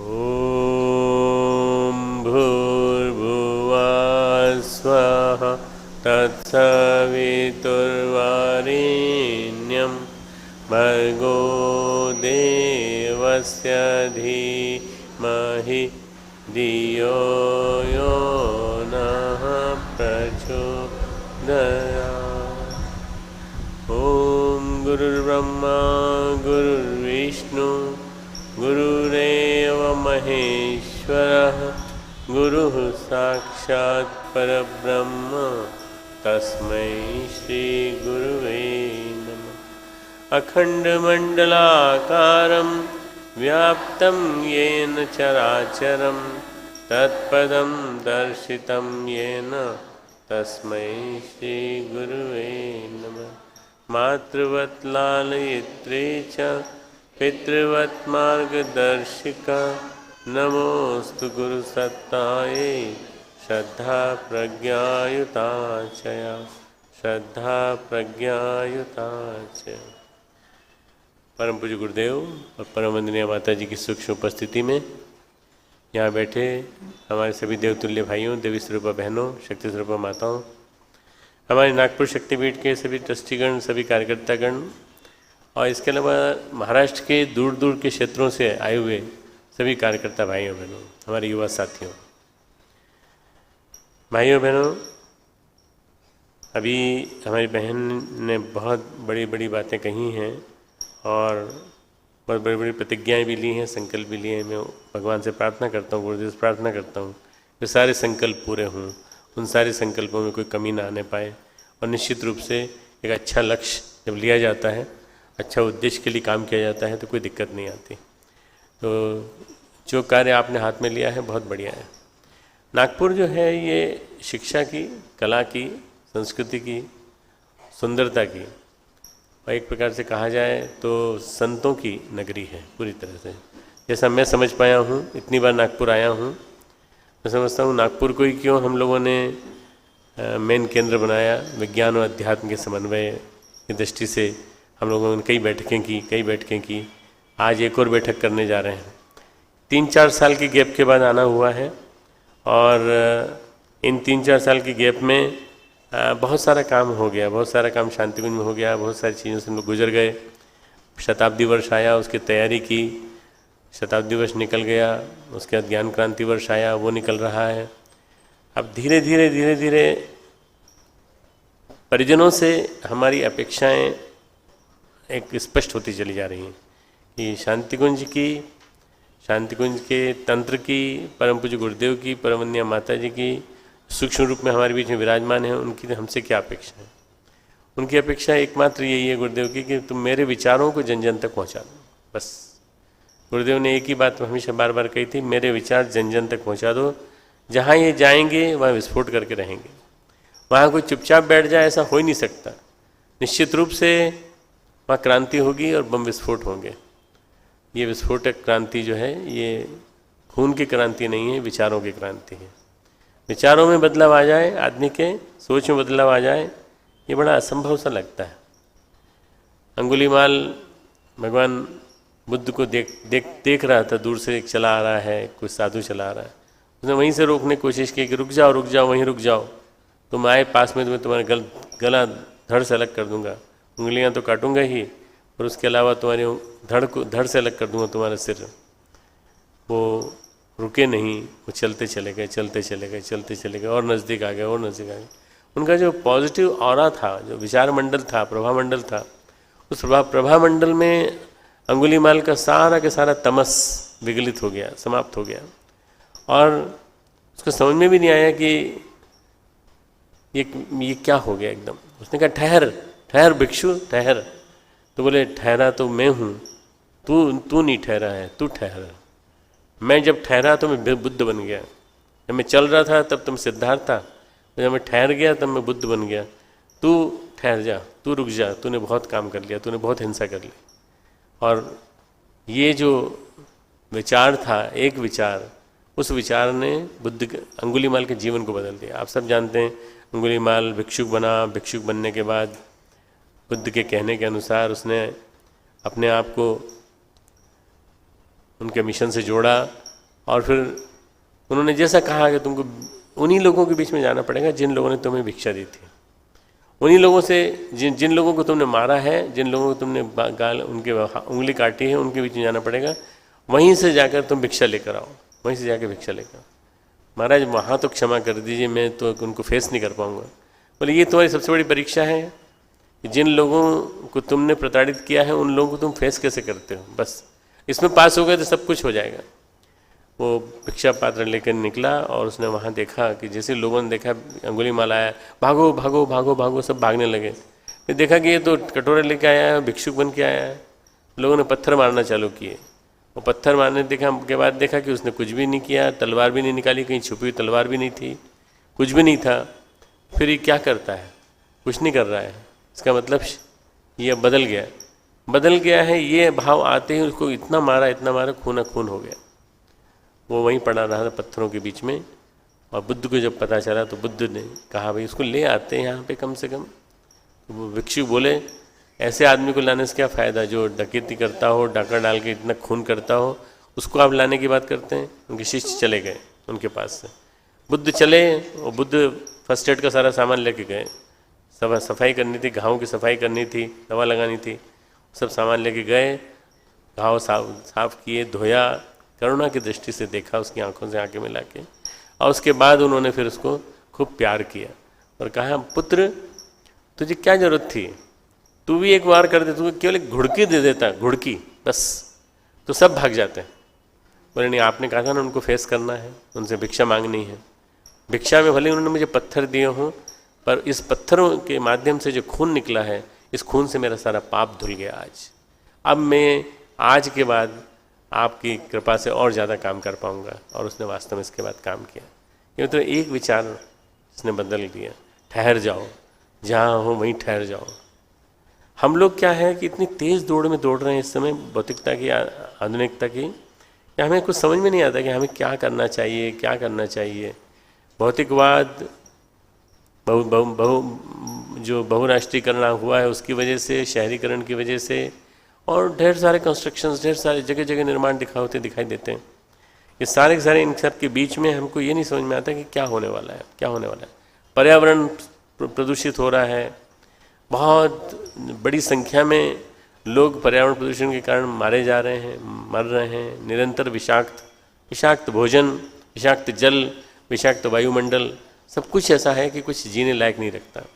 ॐ भूर्भुवः स्वः तत्सवितुर्वरेण्यं भर्गो देवस्य धीमहि धियो यो नः प्रचोदयात्। ॐ गुरुर्ब्रह्मा गुरुर्विष्णु गुरुरेव महेश्वरः गुरुः साक्षात् परब्रह्म तस्मै श्री गुरुवे नमः। अखण्डमण्डलाकारं व्याप्तं येन चराचरं तत्पदं दर्शितं येन तस्मै श्री गुरुवे नमः। मातृवत् लालयित्रे च पितृवत् मार्गदर्शिका नमोस्तु गुरुसत्तायै श्रद्धा प्रज्ञायुताचया श्रद्धा प्रज्ञायुताचया। परम पूज्य गुरुदेव और परम वंदनीय माता जी की सूक्ष्म उपस्थिति में यहाँ बैठे हमारे सभी देवतुल्य भाइयों, देवी स्वरूप बहनों, शक्ति स्वरूप माताओं, हमारे नागपुर शक्तिपीठ के सभी ट्रस्टीगण, सभी कार्यकर्तागण और इसके अलावा महाराष्ट्र के दूर दूर के क्षेत्रों से आए हुए सभी कार्यकर्ता भाइयों बहनों, हमारे युवा साथियों, भाइयों बहनों, अभी हमारी बहन ने बहुत बड़ी बड़ी बातें कही हैं और बहुत बड़ी बड़ी प्रतिज्ञाएं भी ली हैं, संकल्प भी लिए हैं। मैं भगवान से प्रार्थना करता हूँ, गुरुदेव से प्रार्थना करता हूँ कि सारे संकल्प पूरे हों, उन सारे संकल्पों में कोई कमी ना आने पाए और निश्चित रूप से एक अच्छा लक्ष्य जब लिया जाता है, अच्छा उद्देश्य के लिए काम किया जाता है तो कोई दिक्कत नहीं आती। तो जो कार्य आपने हाथ में लिया है बहुत बढ़िया है। नागपुर जो है ये शिक्षा की, कला की, संस्कृति की, सुंदरता की और एक प्रकार से कहा जाए तो संतों की नगरी है पूरी तरह से। जैसा मैं समझ पाया हूँ, इतनी बार नागपुर आया हूँ, मैं समझता हूँ नागपुर को ही क्यों हम लोगों ने मेन केंद्र बनाया। विज्ञान और अध्यात्म के समन्वय की दृष्टि से हम लोगों ने कई बैठकें की। आज एक और बैठक करने जा रहे हैं। 3-4 साल की गैप के बाद आना हुआ है और इन 3-4 साल की गैप में बहुत सारा काम हो गया, बहुत सारा काम शांतिकुंज में हो गया, बहुत सारी चीज़ों से हम लोग गुजर गए। शताब्दी वर्ष आया, उसकी तैयारी की, शताब्दी वर्ष निकल गया, उसके बाद ज्ञान क्रांति वर्ष आया, वो निकल रहा है। अब धीरे धीरे परिजनों से हमारी अपेक्षाएं एक स्पष्ट होती चली जा रही हैं कि शांतिकुंज के तंत्र की, परम पूज्य गुरुदेव की, परम वंदनीय माता जी की सूक्ष्म रूप में हमारे बीच में विराजमान है, उनकी हमसे क्या अपेक्षा है। उनकी अपेक्षा एकमात्र यही है गुरुदेव की कि तुम मेरे विचारों को जन जन तक पहुँचा दो। बस गुरुदेव ने एक ही बात हमेशा बार बार कही थी, मेरे विचार जन जन तक पहुँचा दो। जहाँ ये जाएंगे वहाँ विस्फोट करके रहेंगे, वहाँ कोई चुपचाप बैठ जाए ऐसा हो ही नहीं सकता। निश्चित रूप से वहाँ क्रांति होगी और बम विस्फोट होंगे। ये विस्फोटक क्रांति जो है ये खून की क्रांति नहीं है, विचारों की क्रांति है। विचारों में बदलाव आ जाए, आदमी के सोच में बदलाव आ जाए, ये बड़ा असंभव सा लगता है। अंगुलीमाल भगवान बुद्ध को देख रहा था, दूर से एक चला आ रहा है, कुछ साधु चला आ रहा है। उसने वहीं से रोकने की कोशिश की कि रुक जाओ वहीं रुक जाओ, तुम आए पास में तो मैं तुम्हारा गला धड़ से अलग कर दूंगा, उंगलियां तो काटूंगा ही और उसके अलावा तुम्हारी धड़ से अलग कर दूंगा तुम्हारा सिर। वो रुके नहीं, वो चलते चले गए और नज़दीक आ गए। उनका जो पॉजिटिव ऑरा था, जो विचार मंडल था, प्रभा मंडल था, उस प्रभा मंडल में अंगुलीमाल का सारा के सारा तमस विगलित हो गया, समाप्त हो गया और उसको समझ में भी नहीं आया कि ये क्या हो गया एकदम। उसने कहा ठहर भिक्षु ठहर। तो बोले ठहरा तो मैं हूँ, तू नहीं ठहरा है, तू ठहर। मैं जब ठहरा तो मैं बुद्ध बन गया। जब मैं चल रहा था तब तुम सिद्धार्थ था, जब मैं ठहर गया तब मैं बुद्ध बन गया। तू ठहर जा, तू रुक जा, तूने बहुत काम कर लिया, तूने बहुत हिंसा कर ली। और ये जो विचार था, एक विचार, उस विचार ने अंगुलीमाल के जीवन को बदल दिया। आप सब जानते हैं अंगुलीमाल भिक्षुक बना। भिक्षुक बनने के बाद बुद्ध के कहने के अनुसार उसने अपने आप को उनके मिशन से जोड़ा और फिर उन्होंने जैसा कहा कि तुमको उन्हीं लोगों के बीच में जाना पड़ेगा जिन लोगों ने तुम्हें भिक्षा दी थी, उन्हीं लोगों से जिन लोगों को तुमने मारा है, जिन लोगों को तुमने गाल उनके उंगली काटी है, उनके बीच में जाना पड़ेगा, वहीं से जाकर तुम भिक्षा लेकर आओ, वहीं से जाकर भिक्षा लेकर आओ। महाराज वहाँ तो क्षमा कर दीजिए, मैं तो उनको फेस नहीं कर पाऊँगा। बोले ये तुम्हारी सबसे बड़ी परीक्षा है कि जिन लोगों को तुमने प्रताड़ित किया है उन लोगों को तुम फेस कैसे करते हो, बस इसमें पास हो गए तो सब कुछ हो जाएगा। वो भिक्षा पात्र लेकर निकला और उसने वहाँ देखा कि जैसे लोगों ने देखा अंगुलीमाल आया, भागो भागो भागो भागो, सब भागने लगे। फिर देखा कि ये तो कटोरे लेके आया है, भिक्षुक बन के आया है। लोगों ने पत्थर मारना चालू किए। वो पत्थर मारने के बाद देखा कि उसने कुछ भी नहीं किया, तलवार भी नहीं निकाली, कहीं छुपी हुई तलवार भी नहीं थी, कुछ भी नहीं था। फिर ये क्या करता है, कुछ नहीं कर रहा है, इसका मतलब ये बदल गया है। ये भाव आते ही उसको इतना मारा खून खून हो गया। वो वहीं पड़ा रहा था पत्थरों के बीच में। और बुद्ध को जब पता चला तो बुद्ध ने कहा भाई उसको ले आते हैं यहाँ पे कम से कम। तो वो भिक्षु बोले ऐसे आदमी को लाने से क्या फ़ायदा, जो डकैती करता हो, डाका डाल के इतना खून करता हो, उसको आप लाने की बात करते हैं। उनके शिष्य चले गए उनके पास से। बुद्ध चले और बुद्ध फर्स्ट एड का सारा सामान लेके गए। सब सफाई करनी थी, घावों की सफाई करनी थी, दवा लगानी थी, सब सामान लेके गए। घाव साफ किए, धोया, करुणा की दृष्टि से देखा, उसकी आंखों से आंखें मिला के, और उसके बाद उन्होंने फिर उसको खूब प्यार किया और कहा पुत्र तुझे क्या जरूरत थी, तू भी एक वार कर दे, तू केवल एक घुड़की दे देता, घुड़की बस, तो सब भाग जाते हैं। बोले नहीं, आपने कहा था ना उनको फेस करना है, उनसे भिक्षा मांगनी है। भिक्षा में भले उन्होंने मुझे पत्थर दिए हों, पर इस पत्थरों के माध्यम से जो खून निकला है, इस खून से मेरा सारा पाप धुल गया आज। अब मैं आज के बाद आपकी कृपा से और ज़्यादा काम कर पाऊँगा। और उसने वास्तव में इसके बाद काम किया। ये तो एक विचार इसने बदल दिया, ठहर जाओ, जहाँ हो वहीं ठहर जाओ। हम लोग क्या है कि इतनी तेज़ दौड़ में दौड़ रहे हैं इस समय भौतिकता की, आधुनिकता की, कि हमें कुछ समझ में नहीं आता कि हमें क्या करना चाहिए, क्या करना चाहिए। भौतिकवाद जो बहुराष्ट्रीयकरण हुआ है उसकी वजह से, शहरीकरण की वजह से, और ढेर सारे कंस्ट्रक्शंस, ढेर सारे जगह जगह निर्माण दिखाई देते हैं। ये सारे के सारे इन सब के बीच में हमको ये नहीं समझ में आता कि क्या होने वाला है, क्या होने वाला है। पर्यावरण प्रदूषित हो रहा है, बहुत बड़ी संख्या में लोग पर्यावरण प्रदूषण के कारण मारे जा रहे हैं, मर रहे हैं। निरंतर विषाक्त भोजन, विषाक्त जल, विषाक्त वायुमंडल, सब कुछ ऐसा है कि कुछ जीने लायक नहीं रखता।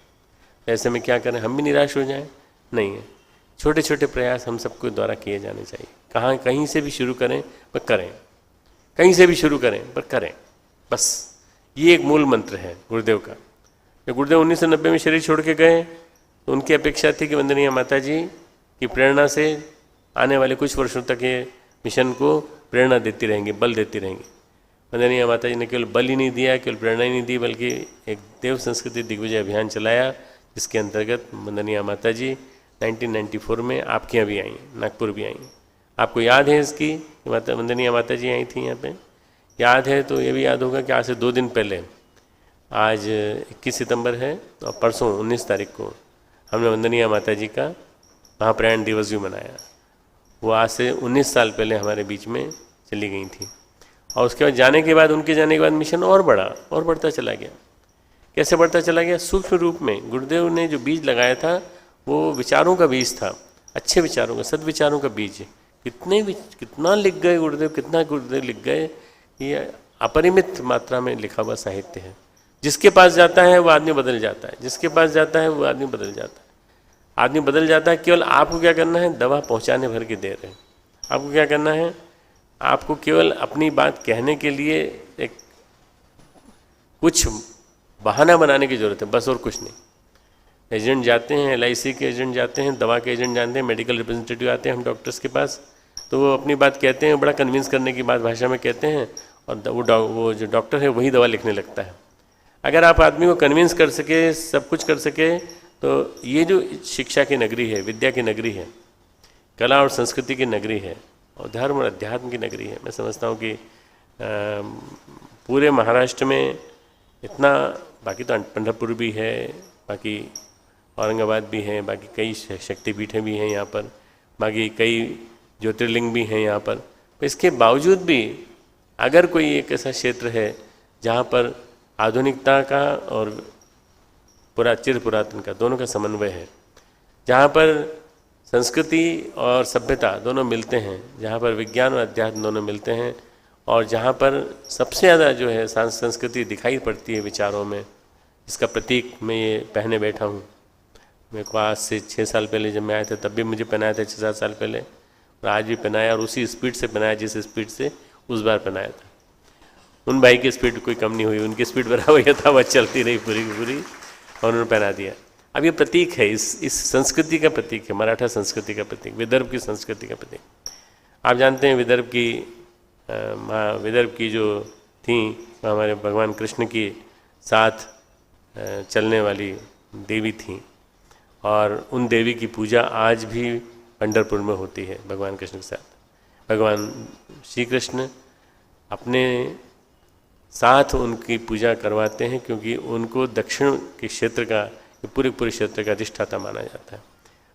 ऐसे में क्या करें, हम भी निराश हो जाएं? नहीं है। छोटे छोटे प्रयास हम सबको द्वारा किए जाने चाहिए। कहीं से भी शुरू करें पर करें, कहीं से भी शुरू करें पर करें, बस ये एक मूल मंत्र है गुरुदेव का। जब गुरुदेव 1990 में शरीर छोड़ के गए तो उनकी अपेक्षा थी कि वंदनीय माता जी की प्रेरणा से आने वाले कुछ वर्षों तक ये मिशन को प्रेरणा देती रहेंगी, बल देती रहेंगी। वंदनीय माता जी ने केवल बल ही नहीं दिया, केवल प्रेरणा ही नहीं दी, बल्कि एक देव संस्कृति दिग्विजय अभियान चलाया, जिसके अंतर्गत वंदनीय माता जी 1994 में आपके यहाँ भी आई, नागपुर भी आई। आपको याद है इसकी माता वंदनीय माता जी आई थी यहाँ पे? याद है तो ये भी याद होगा कि आज से 2 दिन पहले, आज 21 सितंबर है और परसों 19 तारीख को हमने वंदनीय माता जी का महाप्रयाण दिवस भी मनाया। वो आज से 19 साल पहले हमारे बीच में चली गई थी। और उसके बाद जाने के बाद, उनके जाने के बाद मिशन और बढ़ा और बढ़ता चला गया। कैसे बढ़ता चला गया? सूक्ष्म रूप में गुरुदेव ने जो बीज लगाया था वो विचारों का बीज था, अच्छे विचारों का, सद्विचारों का बीज। कितना लिख गए गुरुदेव, कितना गुरुदेव लिख गए, ये अपरिमित मात्रा में लिखा हुआ साहित्य है। जिसके पास जाता है वो आदमी बदल जाता है, जिसके पास जाता है वो आदमी बदल जाता है। आदमी बदल जाता है। केवल आपको क्या करना है? दवा पहुंचाने भर की देर है। आपको क्या करना है? आपको केवल अपनी बात कहने के लिए एक कुछ बहाना बनाने की ज़रूरत है, बस, और कुछ नहीं। एजेंट जाते हैं, LIC के एजेंट जाते हैं, दवा के एजेंट जानते हैं, मेडिकल रिप्रेजेंटेटिव आते हैं हम डॉक्टर्स के पास, तो वो अपनी बात कहते हैं, बड़ा कन्विंस करने की बात भाषा में कहते हैं, और वो जो डॉक्टर है वही दवा लिखने लगता है। अगर आप आदमी को कन्विंस कर सके, सब कुछ कर सके, तो ये जो शिक्षा की नगरी है, विद्या की नगरी है, कला और संस्कृति की नगरी है, और धर्म और अध्यात्म की नगरी है। मैं समझता हूँ कि पूरे महाराष्ट्र में इतना, बाकी तो पंढरपुर भी है, बाकी औरंगाबाद भी है, बाकी कई शक्तिपीठें भी हैं यहाँ पर, बाकी कई ज्योतिर्लिंग भी हैं यहाँ पर। इसके बावजूद भी अगर कोई एक ऐसा क्षेत्र है जहाँ पर आधुनिकता का और चिर पुरातन का दोनों का समन्वय है, जहाँ पर संस्कृति और सभ्यता दोनों मिलते हैं, जहाँ पर विज्ञान और अध्यात्म दोनों मिलते हैं, और जहाँ पर सबसे ज़्यादा जो है संस्कृति दिखाई पड़ती है विचारों में, इसका प्रतीक मैं ये पहने बैठा हूँ। मेरे को आज से 6 साल पहले जब मैं आया था तब भी मुझे पहनाया था, 6-7 साल पहले, और आज भी पहनाया, और उसी स्पीड से पहनाया जिस स्पीड से उस बार पहनाया था। उन भाई की स्पीड कोई कम नहीं हुई, उनकी स्पीड बराबर था, वह चलती रही पूरी की पूरी, और उन्होंने पहना दिया। अब ये प्रतीक है, इस संस्कृति का प्रतीक है, मराठा संस्कृति का प्रतीक, विदर्भ की संस्कृति का प्रतीक। आप जानते हैं विदर्भ की जो थी हमारे भगवान कृष्ण के साथ चलने वाली देवी थी, और उन देवी की पूजा आज भी पंढरपुर में होती है भगवान कृष्ण के साथ। भगवान श्री कृष्ण अपने साथ उनकी पूजा करवाते हैं, क्योंकि उनको दक्षिण के क्षेत्र का, पूरे क्षेत्र का अधिष्ठाता माना जाता है।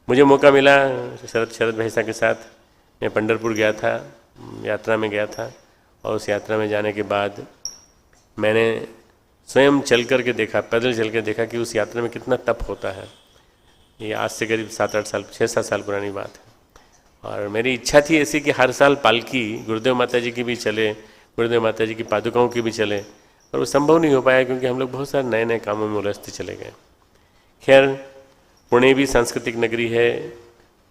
मुझे मौका मिला शरद भाई साहब के साथ, मैं पंढरपुर गया था, यात्रा में गया था, और उस यात्रा में जाने के बाद मैंने स्वयं चल कर के देखा, पैदल चल कर देखा कि उस यात्रा में कितना तप होता है। ये आज से करीब 6-7 साल पुरानी बात है। और मेरी इच्छा थी ऐसी कि हर साल पालकी गुरुदेव माता जी की भी चले, गुरुदेव माता जी की पादुकाओं की भी चले, पर वो संभव नहीं हो पाया क्योंकि हम लोग बहुत सारे नए नए कामों में उलझते चले गए। खैर, पुणे भी सांस्कृतिक नगरी है,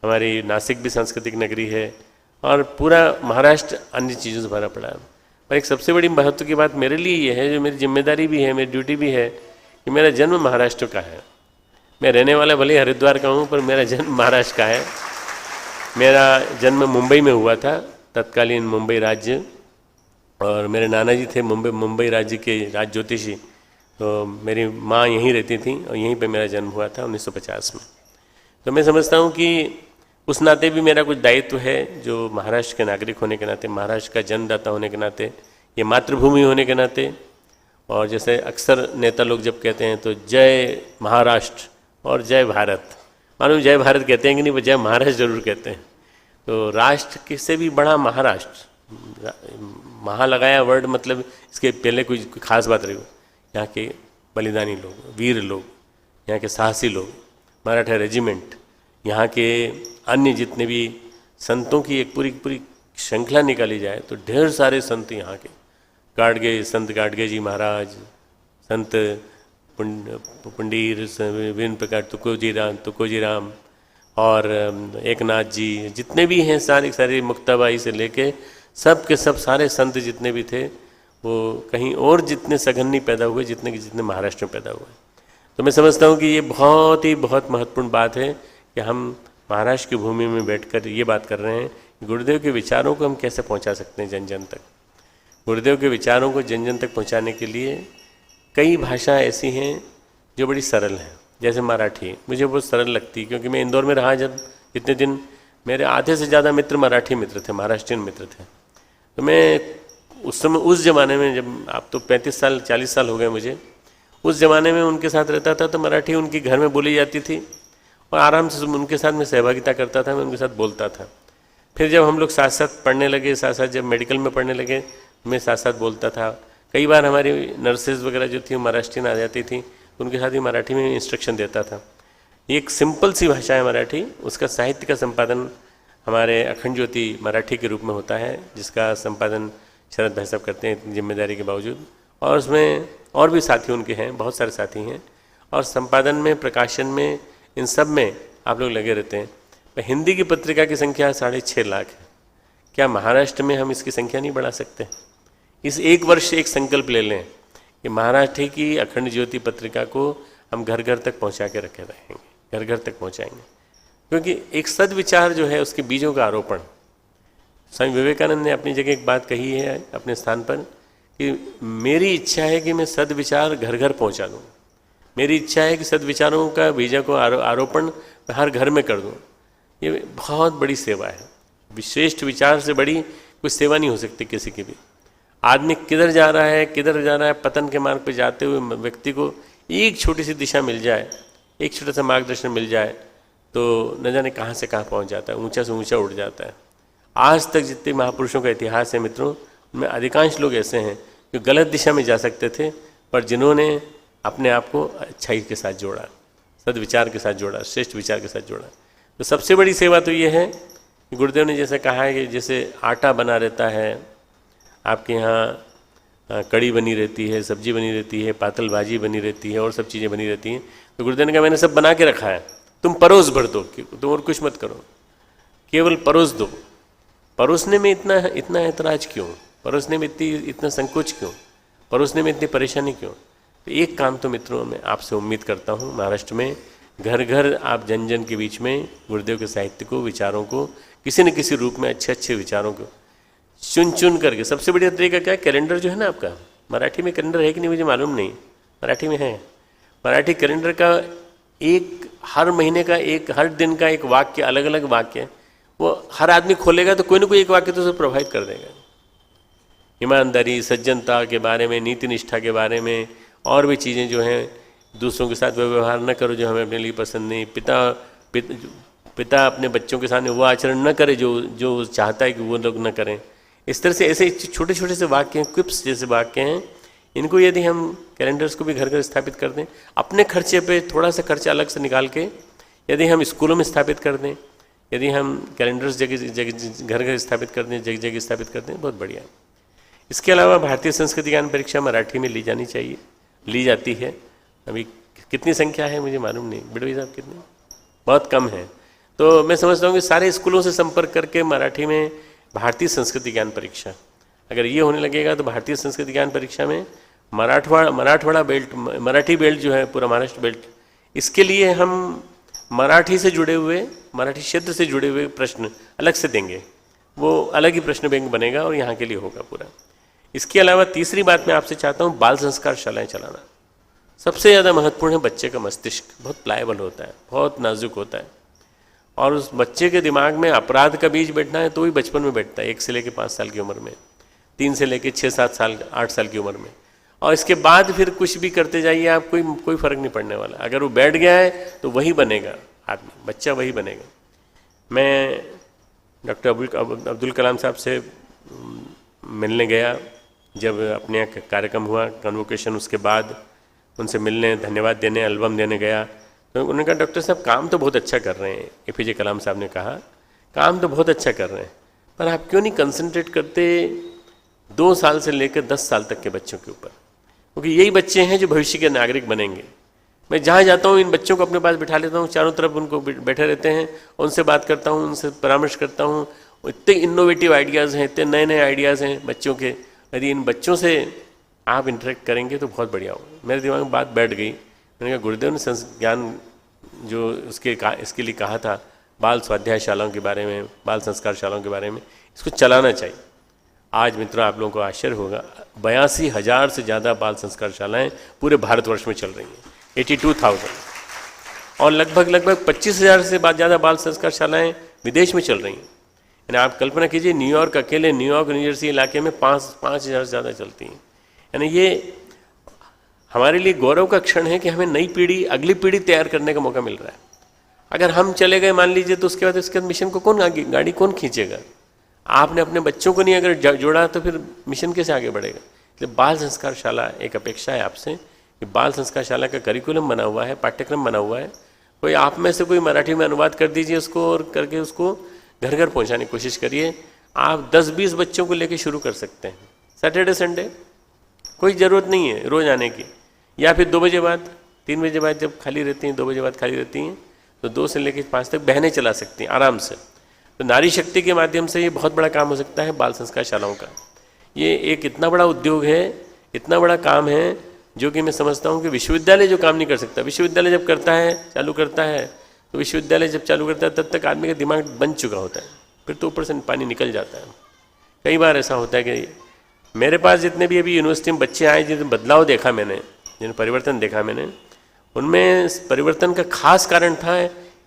हमारी नासिक भी सांस्कृतिक नगरी है, और पूरा महाराष्ट्र अन्य चीज़ों से भरा पड़ा है। पर एक सबसे बड़ी महत्व की बात मेरे लिए ये है, जो मेरी जिम्मेदारी भी है, मेरी ड्यूटी भी है, कि मेरा जन्म महाराष्ट्र का है। मैं रहने वाला भले हरिद्वार का हूँ, पर मेरा जन्म महाराष्ट्र का है। मेरा जन्म मुंबई में हुआ था, तत्कालीन मुंबई राज्य, और मेरे नाना जी थे मुंबई राज्य के राज ज्योतिषी, तो मेरी माँ यहीं रहती थी, और यहीं पे मेरा जन्म हुआ था 1950 में। तो मैं समझता हूँ कि उस नाते भी मेरा कुछ दायित्व है, जो महाराष्ट्र के नागरिक होने के नाते, महाराष्ट्र का जन्मदाता होने के नाते, ये मातृभूमि होने के नाते। और जैसे अक्सर नेता लोग जब कहते हैं तो जय महाराष्ट्र और जय भारत, मालूम जय भारत कहते हैं कि नहीं, वो जय महाराष्ट्र जरूर कहते हैं। तो राष्ट्र किससे भी बड़ा महाराष्ट्र, महा लगाया वर्ड, मतलब इसके पहले कोई खास बात रही हो। यहाँ के बलिदानी लोग, वीर लोग, यहाँ के साहसी लोग, मराठा रेजिमेंट, यहाँ के अन्य जितने भी संतों की एक पूरी श्रृंखला निकाली जाए तो ढेर सारे संत यहाँ के, संत गाडगे जी महाराज, संत पुंडीर, विभिन्न प्रकार तुकोजी राम और एकनाथ जी, जितने भी हैं सारे मुक्ताबाई से लेके सब के सब सारे संत जितने भी थे, वो कहीं और जितने सघन नहीं पैदा हुए जितने महाराष्ट्र में पैदा हुए। तो मैं समझता हूँ कि ये बहुत महत्वपूर्ण बात है कि हम महाराष्ट्र की भूमि में बैठकर ये बात कर रहे हैं कि गुरुदेव के विचारों को हम कैसे पहुँचा सकते हैं जन जन तक। गुरुदेव के विचारों को जन जन तक पहुँचाने के लिए कई भाषाएं ऐसी हैं जो बड़ी सरल हैं, जैसे मराठी मुझे बहुत सरल लगती, क्योंकि मैं इंदौर में रहा जब जितने दिन, मेरे आधे से ज़्यादा मित्र मराठी मित्र थे, महाराष्ट्रियन मित्र थे। तो मैं उस समय, उस ज़माने में, जब आप तो 35-40 साल हो गए मुझे, उस ज़माने में उनके साथ रहता था तो मराठी उनके घर में बोली जाती थी, और आराम से उनके साथ मैं सहभागिता करता था, मैं उनके साथ बोलता था। फिर जब हम लोग साथ साथ पढ़ने लगे, साथ साथ जब मेडिकल में पढ़ने लगे, मैं साथ साथ बोलता था। कई बार हमारी नर्सेज वगैरह जो थी महाराष्ट्रियन आ जाती थी, उनके साथ ही मराठी में इंस्ट्रक्शन देता था। एक सिंपल सी भाषा है मराठी, उसका साहित्य का संपादन हमारे अखंड ज्योति मराठी के रूप में होता है, जिसका संपादन शरद भाई साहब करते हैं इतनी जिम्मेदारी के बावजूद, और उसमें और भी साथी उनके हैं, बहुत सारे साथी हैं, और संपादन में, प्रकाशन में, इन सब में आप लोग लगे रहते हैं। हिंदी की पत्रिका की संख्या 6.5 लाख है। क्या महाराष्ट्र में हम इसकी संख्या नहीं बढ़ा सकते? इस एक वर्ष एक संकल्प ले लें कि महाराष्ट्र की अखंड ज्योति पत्रिका को हम घर घर तक पहुंचा के रखे रहेंगे, घर घर तक पहुंचाएंगे। क्योंकि एक सद्विचार जो है उसके बीजों का आरोपण, स्वामी विवेकानंद ने अपनी जगह एक बात कही है अपने स्थान पर कि मेरी इच्छा है कि मैं सद्विचार घर घर पहुंचा दूं, मेरी इच्छा है कि सद्विचारों का बीजों को आरोपण हर घर में कर दूं। ये बहुत बड़ी सेवा है, विश्रेष्ठ विचार से बड़ी कोई सेवा नहीं हो सकती किसी की भी। आदमी किधर जा रहा है, पतन के मार्ग पर जाते हुए व्यक्ति को एक छोटी सी दिशा मिल जाए, एक छोटा सा मार्गदर्शन मिल जाए, तो न जाने कहाँ से कहाँ पहुँच जाता है, ऊंचा से ऊंचा उड़ जाता है। आज तक जितने महापुरुषों का इतिहास है मित्रों, उनमें अधिकांश लोग ऐसे हैं जो गलत दिशा में जा सकते थे, पर जिन्होंने अपने आप को अच्छाई के साथ जोड़ा, सद्विचार के साथ जोड़ा, श्रेष्ठ विचार के साथ जोड़ा। तो सबसे बड़ी सेवा तो ये है कि गुरुदेव ने जैसे कहा है कि जैसे आटा बना रहता है, आपके यहाँ कड़ी बनी रहती है, सब्जी बनी रहती है, पातल भाजी बनी रहती है और सब चीज़ें बनी रहती हैं, तो गुरुदेव ने कहा मैंने सब बना के रखा है, तुम परोस भर दो, तुम और कुछ मत करो, केवल परोस दो। परोसने में इतना ऐतराज क्यों, परोसने में इतना संकोच क्यों, परोसने में इतनी परेशानी क्यों? तो एक काम तो मित्रों मैं आपसे उम्मीद करता हूँ, महाराष्ट्र में घर घर आप जन जन के बीच में गुरुदेव के साहित्य को, विचारों को, किसी न किसी रूप में अच्छे अच्छे विचारों को चुन चुन करके, सबसे बढ़िया तरीका क्या है, कैलेंडर जो है ना आपका, मराठी में कैलेंडर है कि नहीं मुझे मालूम नहीं, मराठी में है, मराठी कैलेंडर का एक हर महीने का एक, हर दिन का एक वाक्य, अलग अलग वाक्य, वो हर आदमी खोलेगा तो कोई ना कोई एक वाक्य तो उसे प्रभावित कर देगा। ईमानदारी, सज्जनता के बारे में, नीति निष्ठा के बारे में, और भी चीज़ें जो हैं, दूसरों के साथ वह व्यवहार न करो जो हमें अपने लिए पसंद नहीं, पिता अपने बच्चों के सामने वो आचरण न करे जो चाहता है कि वो लोग न करें। इस तरह से ऐसे छोटे छोटे से वाक्य हैं, क्विप्स जैसे वाक्य हैं, इनको यदि हम कैलेंडर्स को भी घर घर स्थापित कर दें, अपने खर्चे पे थोड़ा सा खर्चा अलग से निकाल के यदि हम स्कूलों में स्थापित कर दें, यदि हम कैलेंडर्स जगह घर घर स्थापित कर दें, जगह जगह स्थापित कर दें, बहुत बढ़िया है। इसके अलावा भारतीय संस्कृति ज्ञान परीक्षा मराठी में ली जानी चाहिए, ली जाती है। अभी कितनी संख्या है मुझे मालूम नहीं, बिडवी साहब कितनी, बहुत कम है। तो मैं समझता हूँ कि सारे स्कूलों से संपर्क करके मराठी में भारतीय संस्कृति ज्ञान परीक्षा, अगर ये होने लगेगा तो भारतीय संस्कृति ज्ञान परीक्षा में मराठवाड़ा बेल्ट, मराठी बेल्ट जो है पूरा महाराष्ट्र बेल्ट, इसके लिए हम मराठी से जुड़े हुए, मराठी क्षेत्र से जुड़े हुए प्रश्न अलग से देंगे, वो अलग ही प्रश्न बैंक बनेगा और यहाँ के लिए होगा पूरा। इसके अलावा तीसरी बात मैं आपसे चाहता हूँ, बाल संस्कार शालाएँ चलाना सबसे ज़्यादा महत्वपूर्ण है। बच्चे का मस्तिष्क बहुत प्लायबल होता है, बहुत नाजुक होता है, और उस बच्चे के दिमाग में अपराध का बीज बैठना है तो भी बचपन में बैठता है, 1 से लेकर 5 साल की उम्र में, 3 से लेकर 6-7 साल 8 साल की उम्र में, और इसके बाद फिर कुछ भी करते जाइए आप, कोई फर्क नहीं पड़ने वाला। अगर वो बैठ गया है तो वही बनेगा आदमी, बच्चा वही बनेगा। मैं डॉक्टर अब्दुल कलाम साहब से मिलने गया, जब अपने यहाँ कार्यक्रम हुआ कन्वोकेशन, उसके बाद उनसे मिलने, धन्यवाद देने, एल्बम देने गया, तो उन्होंने कहा डॉक्टर साहब काम तो बहुत अच्छा कर रहे हैं। APJ कलाम साहब ने कहा काम तो बहुत अच्छा कर रहे हैं, पर आप क्यों नहीं कंसंट्रेट करते 2 साल से लेकर 10 साल तक के बच्चों के ऊपर, क्योंकि यही बच्चे हैं जो भविष्य के नागरिक बनेंगे। मैं जहाँ जाता हूँ इन बच्चों को अपने पास बिठा लेता हूँ, चारों तरफ उनको बैठे रहते हैं, उनसे बात करता हूँ, उनसे परामर्श करता हूँ। इतने इनोवेटिव आइडियाज़ हैं, इतने नए नए आइडियाज़ हैं बच्चों के, यदि इन बच्चों से आप इंटरेक्ट करेंगे तो बहुत बढ़िया हो। मेरे दिमाग में बात बैठ गई, मैंने कहा गुरुदेव ने ज्ञान जो इसके लिए कहा था, बाल स्वाध्याय शालाओं के बारे में, बाल संस्कार शालाओं के बारे में, इसको चलाना चाहिए। आज मित्रों आप लोगों को आश्चर्य होगा, 82,000 से ज़्यादा बाल संस्कार शालाएँ पूरे भारतवर्ष में चल रही हैं, 82,000, और लगभग 25,000 से ज़्यादा बाल संस्कार शालाएँ विदेश में चल रही हैं। यानी आप कल्पना कीजिए, न्यूयॉर्क, अकेले न्यूयॉर्क न्यू जर्सी इलाके में 5,000 से ज़्यादा चलती हैं। यानी ये हमारे लिए गौरव का क्षण है कि हमें नई पीढ़ी, अगली पीढ़ी तैयार करने का मौका मिल रहा है। अगर हम चले गए मान लीजिए, तो उसके बाद इसके मिशन को कौन आगे, गाड़ी कौन खींचेगा? आपने अपने बच्चों को नहीं अगर जोड़ा तो फिर मिशन कैसे आगे बढ़ेगा? इसलिए बाल संस्कार शाला एक अपेक्षा है आपसे कि बाल संस्कार शाला का करिकुलम बना हुआ है, पाठ्यक्रम बना हुआ है, कोई आप में से कोई मराठी में अनुवाद कर दीजिए उसको, और करके उसको घर घर पहुँचाने की कोशिश करिए। आप 10-20 बच्चों को लेकर शुरू कर सकते हैं, सैटरडे संडे, कोई ज़रूरत नहीं है रोज़ आने की, या फिर 2 बजे बाद, 3 बजे बाद जब खाली रहती हैं, 2 बजे बाद खाली रहती हैं, तो 2 से लेकर 5 तक बहनें चला सकती हैं आराम से। तो नारी शक्ति के माध्यम से ये बहुत बड़ा काम हो सकता है बाल संस्कार शालाओं का। ये एक इतना बड़ा उद्योग है, इतना बड़ा काम है, जो कि मैं समझता हूँ कि विश्वविद्यालय जो काम नहीं कर सकता, विश्वविद्यालय जब करता है, चालू करता है, तो विश्वविद्यालय जब चालू करता है तब तक आदमी का दिमाग बन चुका होता है, फिर तो ऊपर से पानी निकल जाता है। कई बार ऐसा होता है कि मेरे पास जितने भी अभी यूनिवर्सिटी में बच्चे आए, जिन बदलाव देखा मैंने, जिन परिवर्तन देखा मैंने, उनमें परिवर्तन का खास कारण था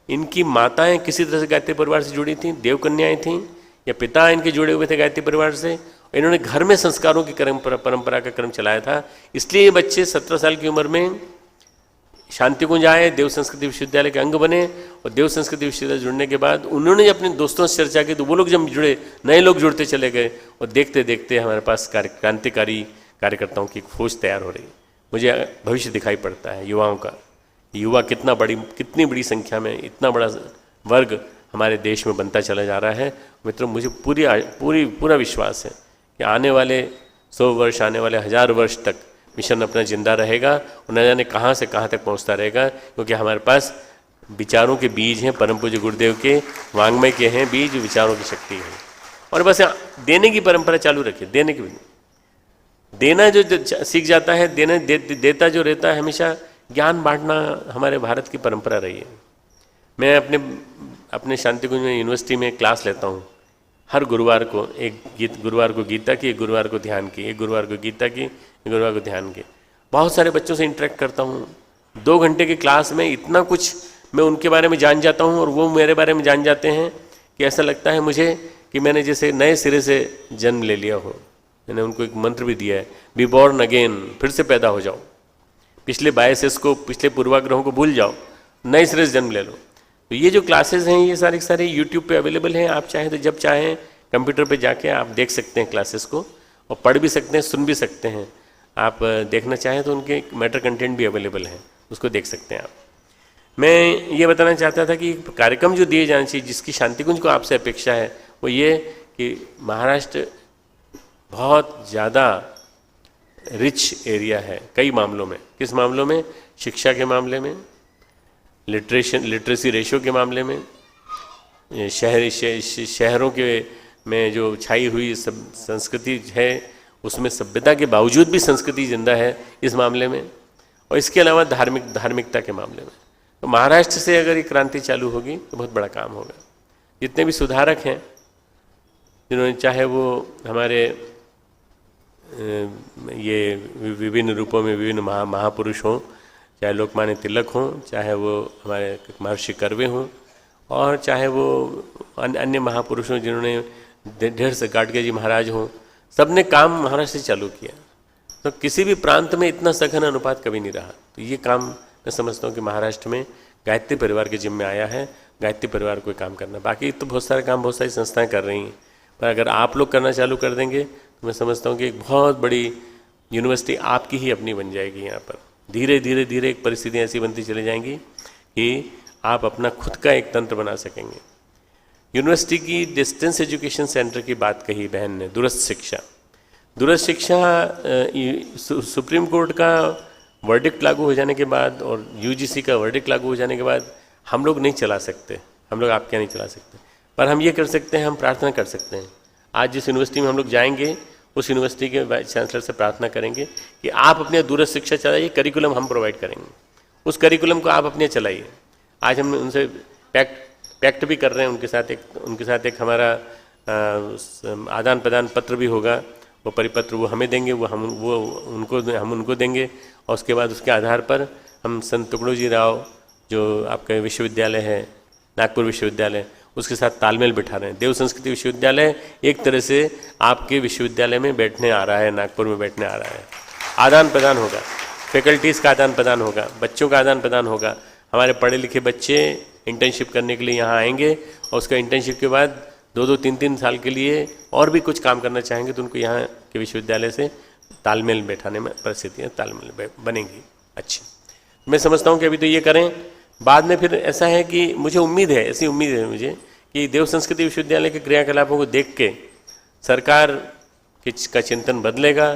इनकी माताएं किसी तरह से गायत्री परिवार से जुड़ी थीं, देवकन्याएं थीं, या पिता इनके जुड़े हुए थे गायत्री परिवार से, इन्होंने घर में संस्कारों की परंपरा का क्रम चलाया था। इसलिए ये बच्चे 17 साल की उम्र में शांति कुंज आए, देव संस्कृति विश्वविद्यालय के अंग बने, और देव संस्कृति विश्वविद्यालय जुड़ने के बाद उन्होंने अपने दोस्तों से चर्चा की, तो वो लोग जब जुड़े, नए लोग जुड़ते चले गए, और देखते देखते हमारे पास क्रांतिकारी कार्यकर्ताओं की फौज तैयार हो रही। मुझे भविष्य दिखाई पड़ता है युवाओं का, युवा कितनी बड़ी संख्या में, इतना बड़ा वर्ग हमारे देश में बनता चला जा रहा है। मित्रों, मुझे पूरा विश्वास है कि आने वाले 100 वर्ष, आने वाले 1000 वर्ष तक मिशन अपना जिंदा रहेगा, और न जाने कहाँ से कहाँ तक पहुँचता रहेगा, क्योंकि हमारे पास विचारों के बीज हैं, परम पूज्य गुरुदेव के वांग्मय के हैं बीज, विचारों की शक्ति है। और बस देने की परंपरा चालू रखिए, देना जो सीख जाता है, देता जो रहता है, हमेशा ज्ञान बांटना हमारे भारत की परंपरा रही है। मैं अपने शांति कुंज में यूनिवर्सिटी में क्लास लेता हूँ, हर गुरुवार को गुरुवार को गीता की, एक गुरुवार को ध्यान की, एक गुरुवार को गीता की, एक गुरुवार को ध्यान की। बहुत सारे बच्चों से इंटरेक्ट करता हूँ। 2 घंटे की क्लास में इतना कुछ मैं उनके बारे में जान जाता हूँ, और वो मेरे बारे में जान जाते हैं कि ऐसा लगता है मुझे कि मैंने जैसे नए सिरे से जन्म ले लिया हो। मैंने उनको एक मंत्र भी दिया है, बी बॉर्न अगेन, फिर से पैदा हो जाओ, पिछले बायसेस को, पिछले पूर्वाग्रहों को भूल जाओ, नए सिरे से जन्म ले लो। तो ये जो क्लासेस हैं, ये सारी यूट्यूब पे अवेलेबल हैं। आप चाहें तो जब चाहें कंप्यूटर पे जाके आप देख सकते हैं क्लासेस को, और पढ़ भी सकते हैं, सुन भी सकते हैं। आप देखना चाहें तो उनके मैटर कंटेंट भी अवेलेबल हैं, उसको देख सकते हैं आप। मैं ये बताना चाहता था कि कार्यक्रम जो दिए जाने चाहिए, जिसकी शांति कुंज को आपसे अपेक्षा है, वो ये कि महाराष्ट्र बहुत ज़्यादा रिच एरिया है कई मामलों में। किस मामलों में? शिक्षा के मामले में, लिटरेसी रेशो के मामले में, शहरों के में जो छाई हुई संस्कृति है, उसमें सभ्यता के बावजूद भी संस्कृति जिंदा है इस मामले में, और इसके अलावा धार्मिकता के मामले में। तो महाराष्ट्र से अगर ये क्रांति चालू होगी तो बहुत बड़ा काम होगा। जितने भी सुधारक हैं, जिन्होंने, चाहे वो हमारे ये विभिन्न रूपों में विभिन्न महापुरुष हों, चाहे लोकमान्य तिलक हों, चाहे वो हमारे महर्षि कर्वे हों, और चाहे वो अन्य महापुरुष हों जिन्होंने ढेर से गाडगे जी महाराज हों, सब ने काम महाराष्ट्र से चालू किया। तो किसी भी प्रांत में इतना सघन अनुपात कभी नहीं रहा। तो ये काम मैं समझता हूँ कि महाराष्ट्र में गायत्री परिवार के जिम्मे आया है। गायत्री परिवार को काम करना, बाकी तो बहुत सारे काम बहुत सारी संस्थाएं कर रही हैं, पर अगर आप लोग करना चालू कर देंगे तो मैं समझता हूँ कि एक बहुत बड़ी यूनिवर्सिटी आपकी ही अपनी बन जाएगी। यहाँ पर धीरे धीरे एक परिस्थितियाँ ऐसी बनती चली जाएंगी कि आप अपना खुद का एक तंत्र बना सकेंगे। यूनिवर्सिटी की डिस्टेंस एजुकेशन सेंटर की बात कही बहन ने, दूरस्थ शिक्षा सुप्रीम कोर्ट का वर्डिक्ट लागू हो जाने के बाद और यूजीसी का वर्डिक्ट लागू हो जाने के बाद हम लोग नहीं चला सकते, हम लोग आपके यहाँ नहीं चला सकते, पर हम ये कर सकते हैं, हम प्रार्थना कर सकते हैं। आज जिस यूनिवर्सिटी में हम लोग जाएंगे, उस यूनिवर्सिटी के वाइस चांसलर से प्रार्थना करेंगे कि आप अपने दूरस्थ शिक्षा चलाइए, करिकुलम हम प्रोवाइड करेंगे, उस करिकुलम को आप अपने चलाइए। आज हम उनसे पैक्ट भी कर रहे हैं, उनके साथ एक हमारा आदान प्रदान पत्र भी होगा। वो परिपत्र वो हमें देंगे, हम उनको देंगे, और उसके बाद उसके आधार पर हम संत तुकडोजी राव जो आपका विश्वविद्यालय है, नागपुर विश्वविद्यालय, उसके साथ तालमेल बिठा रहे हैं। देव संस्कृति विश्वविद्यालय एक तरह से आपके विश्वविद्यालय में बैठने आ रहा है, नागपुर में बैठने आ रहा है। आदान प्रदान होगा, फैकल्टीज़ का आदान प्रदान होगा, बच्चों का आदान प्रदान होगा। हमारे पढ़े लिखे बच्चे इंटर्नशिप करने के लिए यहाँ आएंगे, और उसका इंटर्नशिप के बाद 2-2, 3-3 साल के लिए और भी कुछ काम करना चाहेंगे तो उनको यहाँ के विश्वविद्यालय से तालमेल बैठाने में परिस्थितियाँ तालमेल बनेंगी अच्छी। मैं समझता हूँ कि अभी तो ये करें, बाद में फिर ऐसा है कि मुझे उम्मीद है, ऐसी उम्मीद है मुझे कि देव संस्कृति विश्वविद्यालय के क्रियाकलापों को देख के सरकार का चिंतन बदलेगा।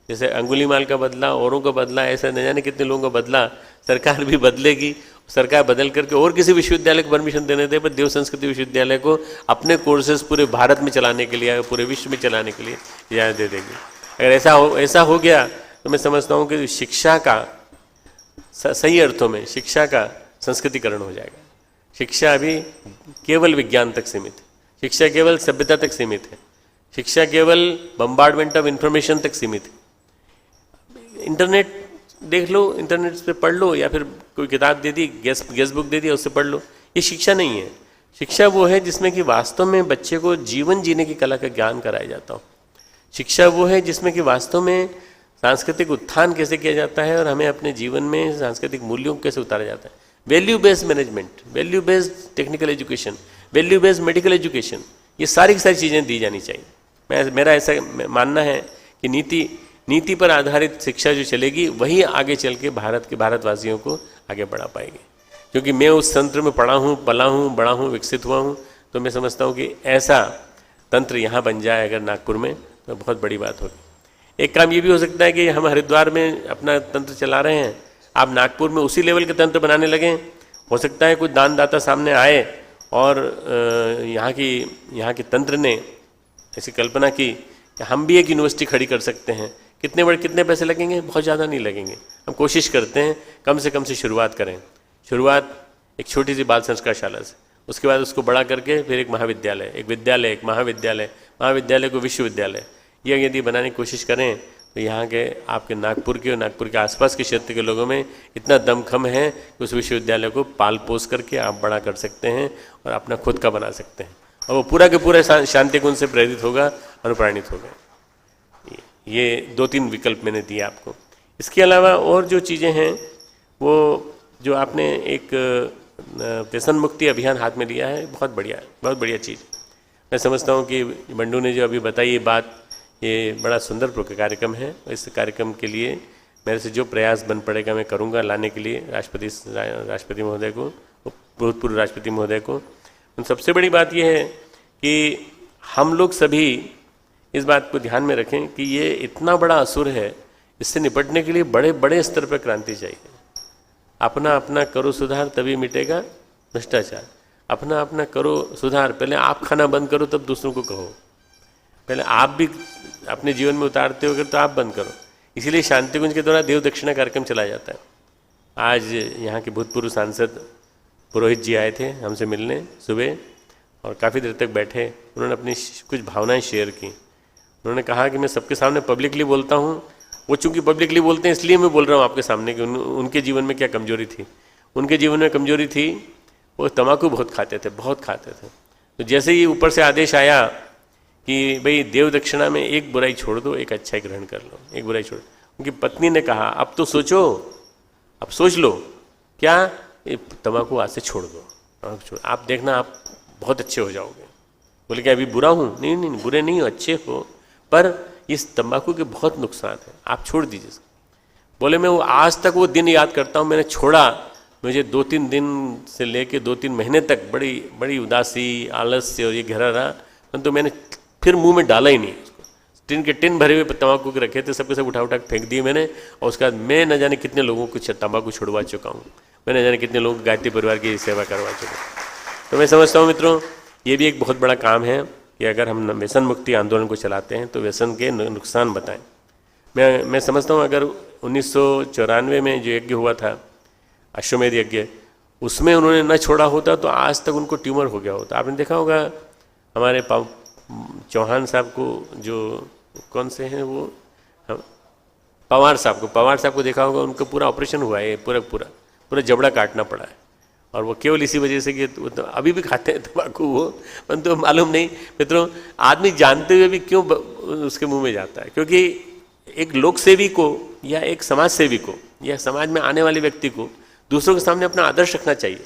जैसे अंगुलीमाल का बदला, औरों का बदला, ऐसा न जाने कितने लोगों का बदला, सरकार भी बदलेगी। सरकार बदल करके और किसी विश्वविद्यालय को परमिशन देने दे, पर देव संस्कृति विश्वविद्यालय को अपने कोर्सेज पूरे भारत में चलाने के लिए, पूरे विश्व में चलाने के लिए इजाज़त दे देगी। अगर ऐसा हो गया तो मैं समझता हूँ कि शिक्षा का सही अर्थों में शिक्षा का संस्कृतिकरण हो जाएगा। शिक्षा अभी केवल विज्ञान तक सीमित है, शिक्षा केवल सभ्यता तक सीमित है, शिक्षा केवल बम्बार्डमेंट ऑफ इंफॉर्मेशन तक सीमित है। इंटरनेट देख लो, इंटरनेट पे पढ़ लो, या फिर कोई किताब दे दी, गेस्ट बुक दे दी, उससे पढ़ लो, ये शिक्षा नहीं है। शिक्षा वो है जिसमें कि वास्तव में बच्चे को जीवन जीने की कला का ज्ञान कराया जाता हो। शिक्षा वो है जिसमें कि वास्तव में सांस्कृतिक उत्थान कैसे किया जाता है और हमें अपने जीवन में सांस्कृतिक मूल्यों को कैसे उतारा जाता है। Value based management, value based technical education, value based medical education, ये सारी की सारी चीज़ें दी जानी चाहिए। मेरा ऐसा मानना है कि नीति पर आधारित शिक्षा जो चलेगी वही आगे चल के भारतवासियों को आगे बढ़ा पाएगी। क्योंकि मैं उस तंत्र में पढ़ा हूँ, पला हूँ, बड़ा हूँ, विकसित हुआ हूँ, तो मैं समझता हूँ कि ऐसा तंत्र यहाँ बन जाए अगर नागपुर में तो बहुत बड़ी बात होगी। एक काम ये भी हो सकता है कि हम हरिद्वार में अपना तंत्र चला रहे हैं, आप नागपुर में उसी लेवल के तंत्र बनाने लगें। हो सकता है कुछ दानदाता सामने आए और यहाँ की तंत्र ने ऐसी कल्पना की कि हम भी एक यूनिवर्सिटी खड़ी कर सकते हैं। कितने पैसे लगेंगे? बहुत ज़्यादा नहीं लगेंगे। हम कोशिश करते हैं कम से शुरुआत करें। शुरुआत एक छोटी सी बाल संस्कार शाला से, उसके बाद उसको बड़ा करके फिर एक महाविद्यालय, एक विद्यालय, एक महाविद्यालय को विश्वविद्यालय, ये यदि बनाने की कोशिश करें तो यहाँ के आपके नागपुर के और नागपुर के आसपास के क्षेत्र के लोगों में इतना दमखम है कि उस विश्वविद्यालय को पाल पोस करके आप बड़ा कर सकते हैं और अपना खुद का बना सकते हैं, और वो पूरा के पूरा शांति गुण से प्रेरित होगा, अनुप्राणित होगा। ये 2-3 विकल्प मैंने दिए आपको। इसके अलावा और जो चीज़ें हैं वो जो आपने एक व्यसन मुक्ति अभियान हाथ में लिया है, बहुत बढ़िया चीज़। मैं समझता हूँ कि बंडू ने जो अभी बताई ये बात, ये बड़ा सुंदर कार्यक्रम है। इस कार्यक्रम के लिए मेरे से जो प्रयास बन पड़ेगा मैं करूँगा लाने के लिए राष्ट्रपति महोदय को, भूतपूर्व राष्ट्रपति महोदय को। सबसे बड़ी बात यह है कि हम लोग सभी इस बात को ध्यान में रखें कि ये इतना बड़ा असुर है, इससे निपटने के लिए बड़े स्तर पर क्रांति चाहिए। अपना करो सुधार तभी मिटेगा भ्रष्टाचार। अपना करो सुधार, पहले आप खाना बंद करो तब दूसरों को कहो। पहले आप भी अपने जीवन में उतारते हो अगर तो आप बंद करो। इसीलिए शांति कुंज के द्वारा देव दक्षिणा कार्यक्रम चलाया जाता है। आज यहाँ के भूतपूर्व सांसद पुरोहित जी आए थे हमसे मिलने सुबह और काफ़ी देर तक बैठे। उन्होंने अपनी कुछ भावनाएं शेयर की। उन्होंने कहा कि मैं सबके सामने पब्लिकली बोलता हूँ, वो चूँकि पब्लिकली बोलते हैं इसलिए मैं बोल रहा हूँ आपके सामने कि उनके जीवन में क्या कमजोरी थी। उनके जीवन में कमजोरी थी, वो तम्बाकू बहुत खाते थे। तो जैसे ही ऊपर से आदेश आया कि भाई देव दक्षिणा में एक बुराई छोड़ दो, एक अच्छाई ग्रहण कर लो, एक बुराई छोड़, उनकी पत्नी ने कहा अब तो सोचो, अब सोच लो, क्या तम्बाकू आज से छोड़ दो, आप देखना आप बहुत अच्छे हो जाओगे। बोले कि अभी बुरा हूँ? नहीं, बुरे नहीं हो, अच्छे हो, पर इस तंबाकू के बहुत नुकसान है, आप छोड़ दीजिए। बोले मैं वो आज तक वो दिन याद करता हूँ, मैंने छोड़ा, मुझे 2-3 दिन से लेके 2-3 महीने तक बड़ी उदासी, आलस्य और ये घेरा रहा, परंतु मैंने फिर मुंह में डाला ही नहीं उसको। टिन के टिन भरे हुए तंबाकू के रखे थे, सबके सब उठा के फेंक दिए मैंने। और उसके बाद मैं न जाने कितने लोगों को तंबाकू छुड़वा चुका हूँ, मैं न जाने कितने लोगों को गायत्री परिवार की सेवा करवा चुका हूँ। तो मैं समझता हूँ मित्रों, ये भी एक बहुत बड़ा काम है कि अगर हम व्यसन मुक्ति आंदोलन को चलाते हैं तो व्यसन के नुकसान बताएं। मैं समझता हूँ अगर 1994 में जो यज्ञ हुआ था, अश्वमेध यज्ञ, उसमें उन्होंने न छोड़ा होता तो आज तक उनको ट्यूमर हो गया होता। आपने देखा होगा हमारे चौहान साहब को, जो कौन से हैं वो, पवार साहब को देखा होगा, उनका पूरा ऑपरेशन हुआ है, पूरा जबड़ा काटना पड़ा है। और वो केवल इसी वजह से कि तो अभी भी खाते हैं तंबाकू वो, परंतु मालूम नहीं मित्रों, आदमी जानते हुए भी क्यों उसके मुंह में जाता है। क्योंकि एक लोक सेवी को या एक समाज सेवी को या समाज में आने वाले व्यक्ति को दूसरों के सामने अपना आदर्श रखना चाहिए।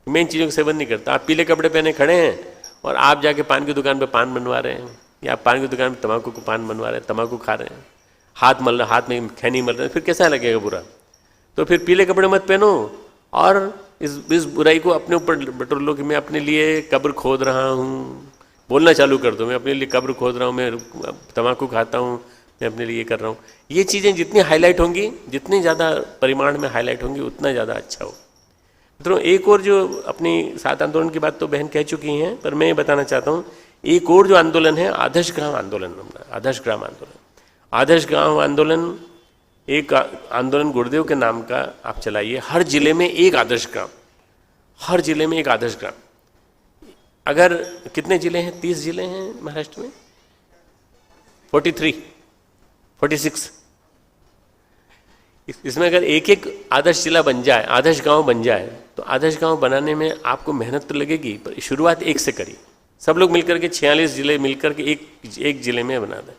मैं इन चीज़ों का सेवन नहीं करता। आप पीले कपड़े पहने खड़े हैं और आप जाके पान की दुकान पे पान बनवा रहे हैं, या आप पान की दुकान में तंबाकू को पान बनवा रहे हैं, तंबाकू खा रहे हैं, हाथ में खैनी मल रहे हैं, फिर कैसा लगेगा बुरा। तो फिर पीले कपड़े मत पहनो और इस बुराई को अपने ऊपर बटोर लो कि मैं अपने लिए कब्र खोद रहा हूँ, बोलना चालू कर दो, मैं अपने लिए कब्र खोद रहा हूँ, मैं तंबाकू खाता हूँ, मैं अपने लिए ये कर रहा हूँ। ये चीज़ें जितनी हाईलाइट होंगी, जितनी ज़्यादा परिमाण में हाईलाइट होंगी, उतना ज़्यादा अच्छा हो। मित्रों, एक और जो अपनी 7 आंदोलन की बात तो बहन कह चुकी हैं, पर मैं ये बताना चाहता हूँ, एक और जो आंदोलन है आदर्श ग्राम आंदोलन। आदर्श ग्राम आंदोलन एक आंदोलन गुरुदेव के नाम का आप चलाइए। हर जिले में एक आदर्श ग्राम, हर जिले में एक आदर्श ग्राम। अगर कितने जिले हैं? 30 जिले हैं महाराष्ट्र में, 46। इसमें अगर एक आदर्श जिला बन जाए, आदर्श गांव बन जाए, तो आदर्श गांव बनाने में आपको मेहनत तो लगेगी, पर शुरुआत एक से करिए। सब लोग मिलकर के 46 जिले मिलकर के एक जिले में बना दें।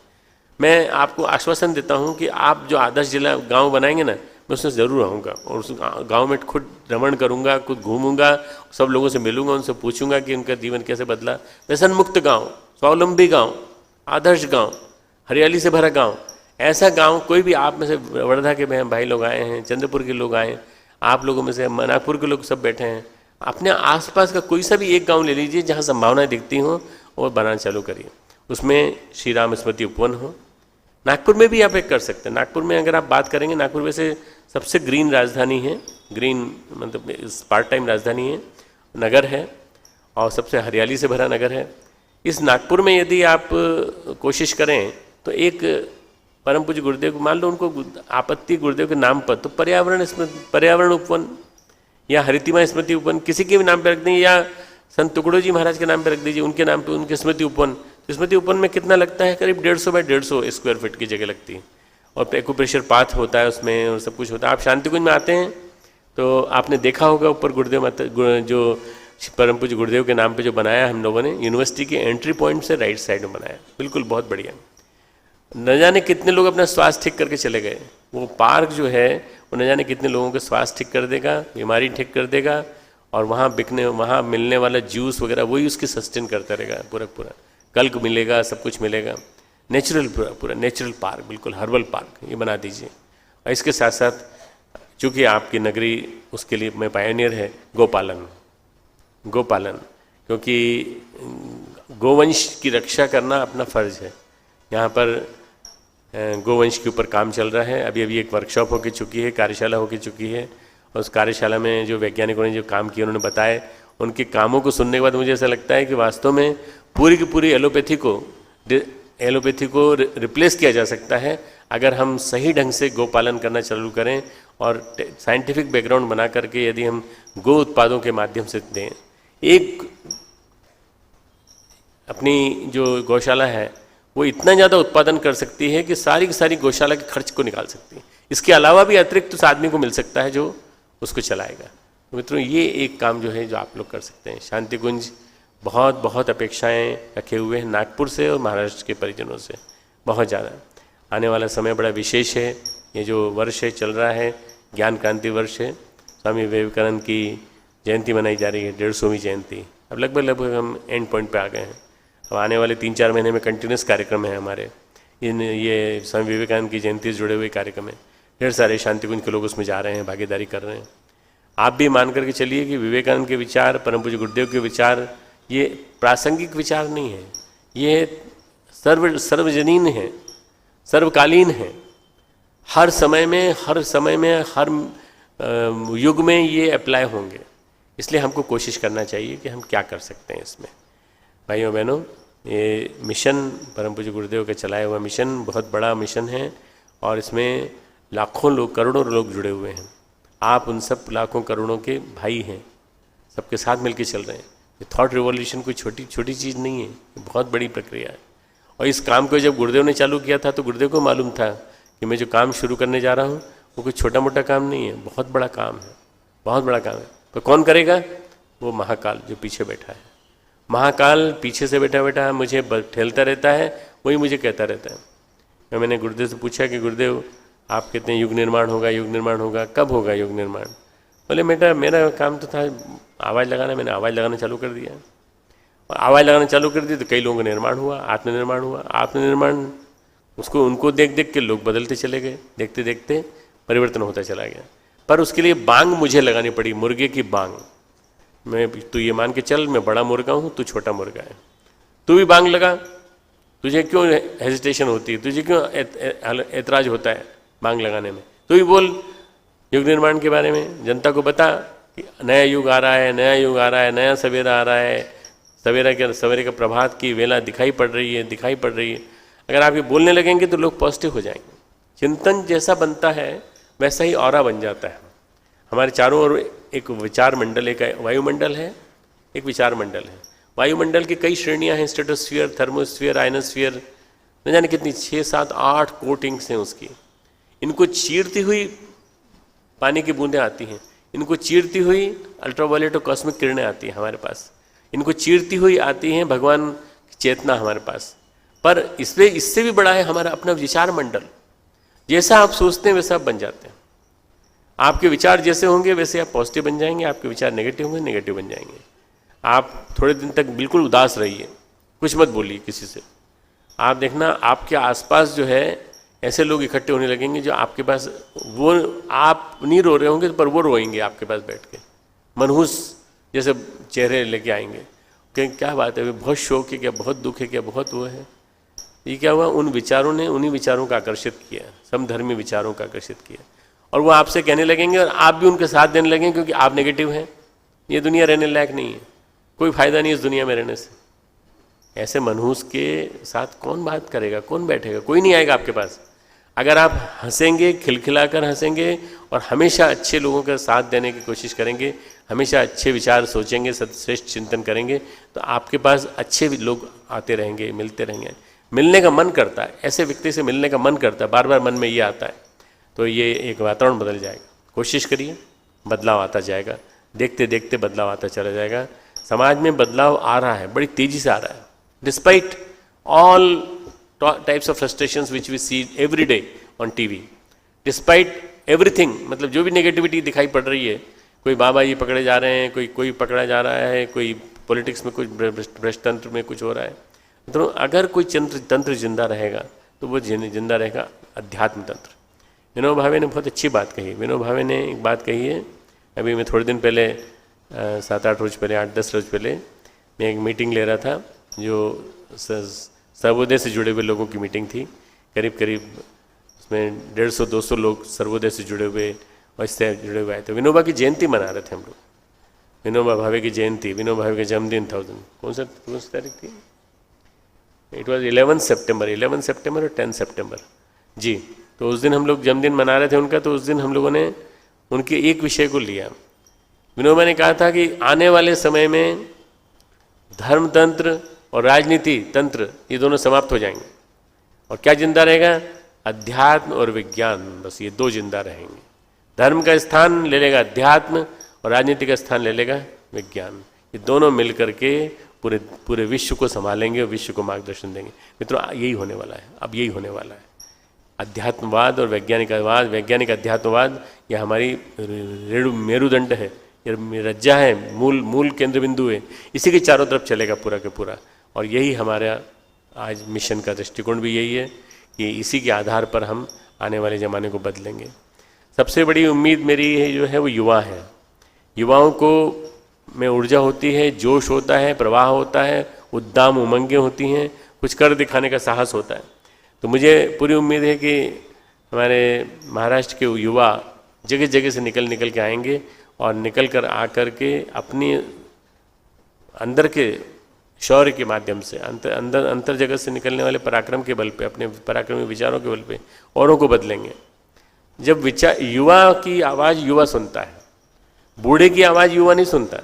मैं आपको आश्वासन देता हूँ कि आप जो आदर्श जिला गांव बनाएंगे ना, मैं उसमें ज़रूर रहूँगा और उस गांव में खुद भ्रमण करूँगा, खुद घूमूंगा, सब लोगों से मिलूंगा, उनसे पूछूंगा कि उनका जीवन कैसे बदला। व्यसन मुक्त गाँव, स्वावलंबी गाँव, आदर्श गाँव, हरियाली से भरा गाँव, ऐसा गाँव कोई भी आप में से वर्धा के भाई लोग आए हैं, चंद्रपुर के लोग आए, आप लोगों में से नागपुर के लोग सब बैठे हैं, अपने आसपास का कोई सा भी एक गांव ले लीजिए जहां संभावनाएं दिखती हों और बनाना चालू करिए। उसमें श्री राम स्मृति उपवन हो। नागपुर में भी आप एक कर सकते हैं। नागपुर में अगर आप बात करेंगे, नागपुर वैसे सबसे ग्रीन राजधानी है, ग्रीन मतलब पार्ट टाइम राजधानी है, नगर है और सबसे हरियाली से भरा नगर है। इस नागपुर में यदि आप कोशिश करें तो एक परम पूज्य गुरुदेव को मान लो, उनको आपत्ति गुरुदेव के नाम पर, तो पर्यावरण उपवन या हरितिमा स्मृति उपवन किसी के भी नाम पर रख देंगे, या संत टुकड़ो जी महाराज के नाम पर रख दीजिए, उनके नाम पे उनके स्मृति उपवन। स्मृति उपवन में कितना लगता है? करीब 150 बाय 150 स्क्वायर फीट की जगह लगती है और एक्यूप्रेशर पाथ होता है उसमें और सब कुछ होता है। आप शांति कुंज में आते हैं तो आपने देखा होगा ऊपर गुरुदेव माता जो परम पूज्य गुरुदेव के नाम पे जो बनाया हम लोगों ने, यूनिवर्सिटी के एंट्री पॉइंट से राइट साइड में बनाया, बिल्कुल बहुत बढ़िया। न जाने कितने लोग अपना स्वास्थ्य ठीक करके चले गए। वो पार्क जो है वो न जाने कितने लोगों के स्वास्थ्य ठीक कर देगा, बीमारी ठीक कर देगा, और वहाँ मिलने वाला जूस वगैरह वही उसकी सस्टेन करता रहेगा, पूरा कल्क मिलेगा, सब कुछ मिलेगा। नेचुरल पूरा नेचुरल पार्क, बिल्कुल हर्बल पार्क ये बना दीजिए। और इसके साथ साथ चूँकि आपकी नगरी उसके लिए मैं पायनियर है, गोपालन, क्योंकि गोवंश की रक्षा करना अपना फर्ज है। यहाँ पर गोवंश के ऊपर काम चल रहा है। अभी एक वर्कशॉप होकर चुकी है, कार्यशाला होकर चुकी है, और उस कार्यशाला में जो वैज्ञानिकों ने जो काम किए उन्होंने बताए, उनके कामों को सुनने के बाद मुझे ऐसा लगता है कि वास्तव में पूरी की पूरी एलोपैथी को रिप्लेस किया जा सकता है अगर हम सही ढंग से गोपालन करना चालू करें और साइंटिफिक बैकग्राउंड बना करके यदि हम गो उत्पादों के माध्यम से दें। एक अपनी जो गौशाला है वो इतना ज़्यादा उत्पादन कर सकती है कि सारी की सारी गौशाला के खर्च को निकाल सकती है। इसके अलावा भी अतिरिक्त उस आदमी को मिल सकता है जो उसको चलाएगा। तो मित्रों, ये एक काम जो है जो आप लोग कर सकते हैं। शांति कुंज बहुत अपेक्षाएं रखे हुए हैं नागपुर से और महाराष्ट्र के परिजनों से, बहुत ज़्यादा। आने वाला समय बड़ा विशेष है। ये जो वर्ष है चल रहा है, ज्ञान क्रांति वर्ष है। स्वामी विवेकानंद की जयंती मनाई जा रही है, 150वीं जयंती। अब लगभग हम एंड पॉइंट पे आ गए हैं। अब आने वाले 3-4 महीने में कंटिन्यूस कार्यक्रम है हमारे। ये स्वामी विवेकानंद की जयंती से जुड़े हुए कार्यक्रम है। ढेर सारे शांति कुंज के लोग उसमें जा रहे हैं, भागीदारी कर रहे हैं। आप भी मान करके चलिए कि विवेकानंद के विचार, परम पूज्य गुरुदेव के विचार, ये प्रासंगिक विचार नहीं है, ये सर्वजनीन है, सर्वकालीन है। हर समय में हर युग में ये अप्लाई होंगे। इसलिए हमको कोशिश करना चाहिए कि हम क्या कर सकते हैं इसमें। भाइयों बहनों, ये मिशन परम पूज्य गुरुदेव का चलाया हुआ मिशन बहुत बड़ा मिशन है और इसमें लाखों लोग, करोड़ों लोग जुड़े हुए हैं। आप उन सब लाखों करोड़ों के भाई हैं, सबके साथ मिलकर चल रहे हैं। ये थॉट रिवॉल्यूशन कोई छोटी चीज़ नहीं है, ये बहुत बड़ी प्रक्रिया है। और इस काम को जब गुरुदेव ने चालू किया था तो गुरुदेव को मालूम था कि मैं जो काम शुरू करने जा रहा हूँ वो कोई छोटा मोटा काम नहीं है, बहुत बड़ा काम है, बहुत बड़ा काम है। तो कौन करेगा? वो महाकाल जो पीछे बैठा है। महाकाल पीछे से बैठा मुझे ठेलता रहता है, वही मुझे कहता रहता है। मैंने गुरुदेव से पूछा कि गुरुदेव आप कहते हैं युग निर्माण होगा, कब होगा युग निर्माण? बोले बेटा मेरा काम तो था आवाज़ लगाना, मैंने आवाज़ लगाना चालू कर दिया। और आवाज़ लगाना चालू कर दी तो कई लोगों का निर्माण हुआ, आत्मनिर्माण उसको उनको देख के लोग बदलते चले गए, देखते देखते परिवर्तन होता चला गया। पर उसके लिए बांग मुझे लगानी पड़ी, मुर्गे की बांग। तू ये मान के चल मैं बड़ा मुर्गा हूँ, तू छोटा मुर्गा है, तू भी बांग लगा। तुझे क्यों हेजिटेशन होती है, तुझे क्यों ऐतराज होता है बांग लगाने में? तू भी बोल युग निर्माण के बारे में, जनता को बता कि नया युग आ रहा है, नया सवेरा आ रहा है, सवेरे का प्रभात की वेला दिखाई पड़ रही है। अगर आप ये बोलने लगेंगे तो लोग पॉजिटिव हो जाएंगे। चिंतन जैसा बनता है वैसा ही ऑरा बन जाता है। हमारे चारों ओर एक विचार मंडल, एक वायुमंडल है, एक विचार मंडल है। वायुमंडल की कई श्रेणियां हैं, स्ट्रेटोस्फीयर, थर्मोस्फीयर, आयनोस्फीयर, न जाने कितनी 6, 7, 8 कोटिंग्स हैं उसकी। इनको चीरती हुई पानी की बूंदें आती हैं, इनको चीरती हुई अल्ट्रावायलेट और कॉस्मिक किरणें आती हैं हमारे पास, इनको चीरती हुई आती हैं भगवान की चेतना हमारे पास। पर इससे भी बड़ा है हमारा अपना विचार मंडल। जैसा आप सोचते हैं वैसा आप बन जाते हैं। आपके विचार जैसे होंगे वैसे आप पॉजिटिव बन जाएंगे, आपके विचार नेगेटिव होंगे नेगेटिव बन जाएंगे। आप थोड़े दिन तक बिल्कुल उदास रहिए, कुछ मत बोलिए किसी से। आप देखना आपके आसपास जो है ऐसे लोग इकट्ठे होने लगेंगे जो आपके पास, वो आप नहीं रो रहे होंगे पर वो रोएंगे आपके पास बैठ के, मनहूस जैसे चेहरे लेके आएंगे कि क्या बात है, बहुत शौक है क्या, बहुत दुख है क्या, बहुत वो है। ये क्या हुआ, उन विचारों ने उन्हीं विचारों का आकर्षित किया, समधर्मी विचारों का आकर्षित किया, और वो आपसे कहने लगेंगे और आप भी उनके साथ देने लगेंगे क्योंकि आप नेगेटिव हैं। ये दुनिया रहने लायक नहीं है, कोई फायदा नहीं इस दुनिया में रहने से। ऐसे मनहूस के साथ कौन बात करेगा, कौन बैठेगा, कोई नहीं आएगा आपके पास। अगर आप हंसेंगे, खिलखिलाकर हंसेंगे और हमेशा अच्छे लोगों का साथ देने की कोशिश करेंगे, हमेशा अच्छे विचार सोचेंगे, सत्श्रेष्ठ चिंतन करेंगे, तो आपके पास अच्छे लोग आते रहेंगे, मिलते रहेंगे। मिलने का मन करता है, ऐसे व्यक्ति से मिलने का मन करता है, बार बार मन में ये आता है, तो ये एक वातावरण बदल जाएगा। कोशिश करिए, बदलाव आता जाएगा, देखते देखते बदलाव आता चला जाएगा। समाज में बदलाव आ रहा है, बड़ी तेजी से आ रहा है, despite all types of frustrations which we see every day on TV, despite everything. मतलब जो भी नेगेटिविटी दिखाई पड़ रही है, कोई बाबा जी पकड़े जा रहे हैं, कोई पकड़ा जा रहा है, कोई पॉलिटिक्स में कुछ भ्रष्ट तंत्र में कुछ हो रहा है, तो अगर कोई तंत्र जिंदा रहेगा तो वो जिंदा रहेगा अध्यात्म तंत्र। विनोबा भावे ने बहुत अच्छी बात कही। विनोबा भावे ने एक बात कही है, अभी मैं थोड़े दिन पहले 7-8 रोज पहले, 8-10 रोज पहले मैं एक मीटिंग ले रहा था, जो सर्वोदय से जुड़े हुए लोगों की मीटिंग थी। करीब उसमें 150-200 लोग सर्वोदय से जुड़े हुए और इससे जुड़े हुए आए थे। विनोबा की जयंती मना रहे थे हम लोग, विनोबा भावे की जयंती, विनोबा भावे का जन्मदिन था उस दिन। कौन सी तारीख थी? इट वॉज 11 सितंबर और 10 सितंबर जी। तो उस दिन हम लोग जन्मदिन मना रहे थे उनका, तो उस दिन हम लोगों ने उनके एक विषय को लिया। विनोबा ने कहा था कि आने वाले समय में धर्म तंत्र और राजनीति तंत्र ये दोनों समाप्त हो जाएंगे, और क्या जिंदा रहेगा? अध्यात्म और विज्ञान, बस ये दो जिंदा रहेंगे। धर्म का स्थान ले लेगा अध्यात्म और राजनीति का स्थान ले लेगा विज्ञान। ये दोनों मिलकर के पूरे विश्व को संभालेंगे और विश्व को मार्गदर्शन देंगे। मित्रों, यही होने वाला है, अब यही होने वाला है। अध्यात्मवाद और वैज्ञानिक अध्यात्मवाद, यह हमारी मेरुदंड है, ये रज्जा है, मूल केंद्र बिंदु है। इसी के चारों तरफ चलेगा पूरा के पूरा, और यही हमारा आज मिशन का दृष्टिकोण भी यही है कि इसी के आधार पर हम आने वाले ज़माने को बदलेंगे। सबसे बड़ी उम्मीद मेरी जो है वो युवा है। युवाओं को में ऊर्जा होती है, जोश होता है, प्रवाह होता है, उद्दाम उमंगें होती हैं, कुछ कर दिखाने का साहस होता है। तो मुझे पूरी उम्मीद है कि हमारे महाराष्ट्र के युवा जगह जगह से निकल के आएंगे, और निकल कर आकर के अपनी अंदर के शौर्य के माध्यम से, अंतर जगत से निकलने वाले पराक्रम के बल पे, अपने पराक्रमी विचारों के बल पे औरों को बदलेंगे। जब युवा की आवाज़ युवा सुनता है, बूढ़े की आवाज़ युवा नहीं सुनता।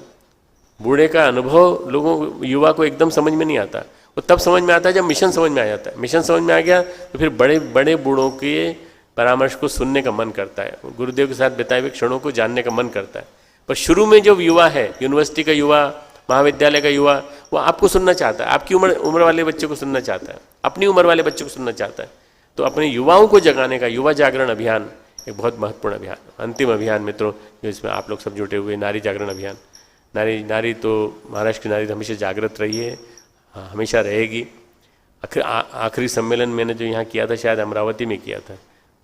बूढ़े का अनुभव युवा को एकदम समझ में नहीं आता, वो तब समझ में आता है जब मिशन समझ में आ जाता है। मिशन समझ में आ गया तो फिर बड़े बड़े बूढ़ों के परामर्श को सुनने का मन करता है, गुरुदेव के साथ बिताए हुए क्षणों को जानने का मन करता है। पर शुरू में जो युवा है, यूनिवर्सिटी का युवा, महाविद्यालय का युवा, वो आपको सुनना चाहता है, आपकी उम्र वाले बच्चे को सुनना चाहता है, अपनी उम्र वाले बच्चे को सुनना चाहता है। तो अपने युवाओं को जगाने का युवा जागरण अभियान एक बहुत महत्वपूर्ण अभियान, अंतिम अभियान मित्रों, जो इसमें आप लोग सब जुटे हुए, नारी जागरण अभियान। नारी तो महाराष्ट्र की नारी तो हमेशा जागृत रही है, हमेशा रहेगी। आखिरी सम्मेलन मैंने जो यहाँ किया था शायद अमरावती में किया था,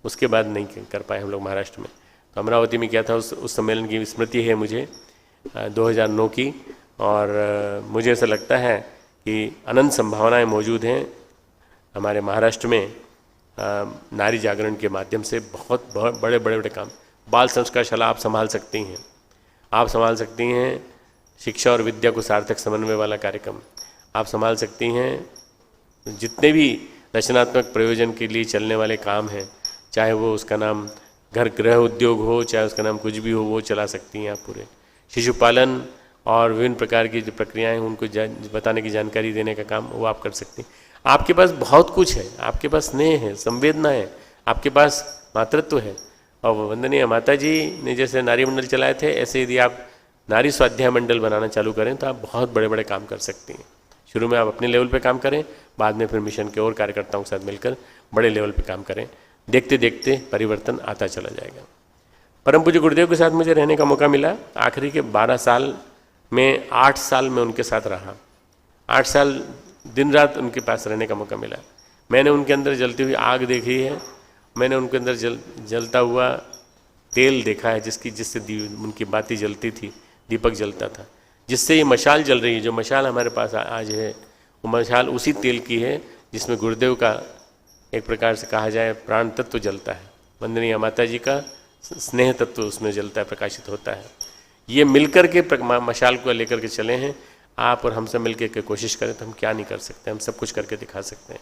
उसके बाद नहीं कर पाए हम लोग महाराष्ट्र में। तो अमरावती में किया था, उस सम्मेलन की स्मृति है मुझे 2009 की, और मुझे ऐसा लगता है कि अनंत संभावनाएं मौजूद हैं हमारे महाराष्ट्र में नारी जागरण के माध्यम से। बहुत बड़े काम, बाल संस्कारशाला आप संभाल सकती हैं, आप संभाल सकती हैं। शिक्षा और विद्या को सार्थक समन्वय वाला कार्यक्रम आप संभाल सकती हैं। जितने भी रचनात्मक प्रयोजन के लिए चलने वाले काम हैं, चाहे वो उसका नाम गृह उद्योग हो, चाहे उसका नाम कुछ भी हो, वो चला सकती हैं आप पूरे। शिशुपालन और विभिन्न प्रकार की जो प्रक्रियाएं हैं उनको बताने की जानकारी देने का काम वो आप कर सकती हैं। आपके पास बहुत कुछ है, आपके पास स्नेह है, संवेदना है, आपके पास मातृत्व है। और वंदनीय माता जी ने जैसे नारी मंडल चलाए थे, ऐसे यदि आप नारी स्वाध्याय मंडल बनाना चालू करें तो आप बहुत बड़े बड़े काम कर सकती हैं। शुरू में आप अपने लेवल पे काम करें, बाद में फिर मिशन के और कार्यकर्ताओं के साथ मिलकर बड़े लेवल पे काम करें। देखते देखते परिवर्तन आता चला जाएगा। परम पूज्य गुरुदेव के साथ मुझे रहने का मौका मिला। आखिरी के 12 साल में 8 साल मैं उनके साथ रहा। 8 साल दिन रात उनके पास रहने का मौका मिला। मैंने उनके अंदर जलती हुई आग देखी है, मैंने उनके अंदर जलता हुआ तेल देखा है, जिससे उनकी बाती जलती थी, दीपक जलता था, जिससे ये मशाल जल रही है। जो मशाल हमारे पास आज है वो मशाल उसी तेल की है जिसमें गुरुदेव का एक प्रकार से कहा जाए प्राण तत्व जलता है। वंदनीय माता जी का स्नेह तत्व उसमें जलता है, प्रकाशित होता है। ये मिलकर के मशाल को लेकर के चले हैं। आप और हमसे मिलकर के कोशिश करें तो हम क्या नहीं कर सकते, हम सब कुछ करके दिखा सकते हैं।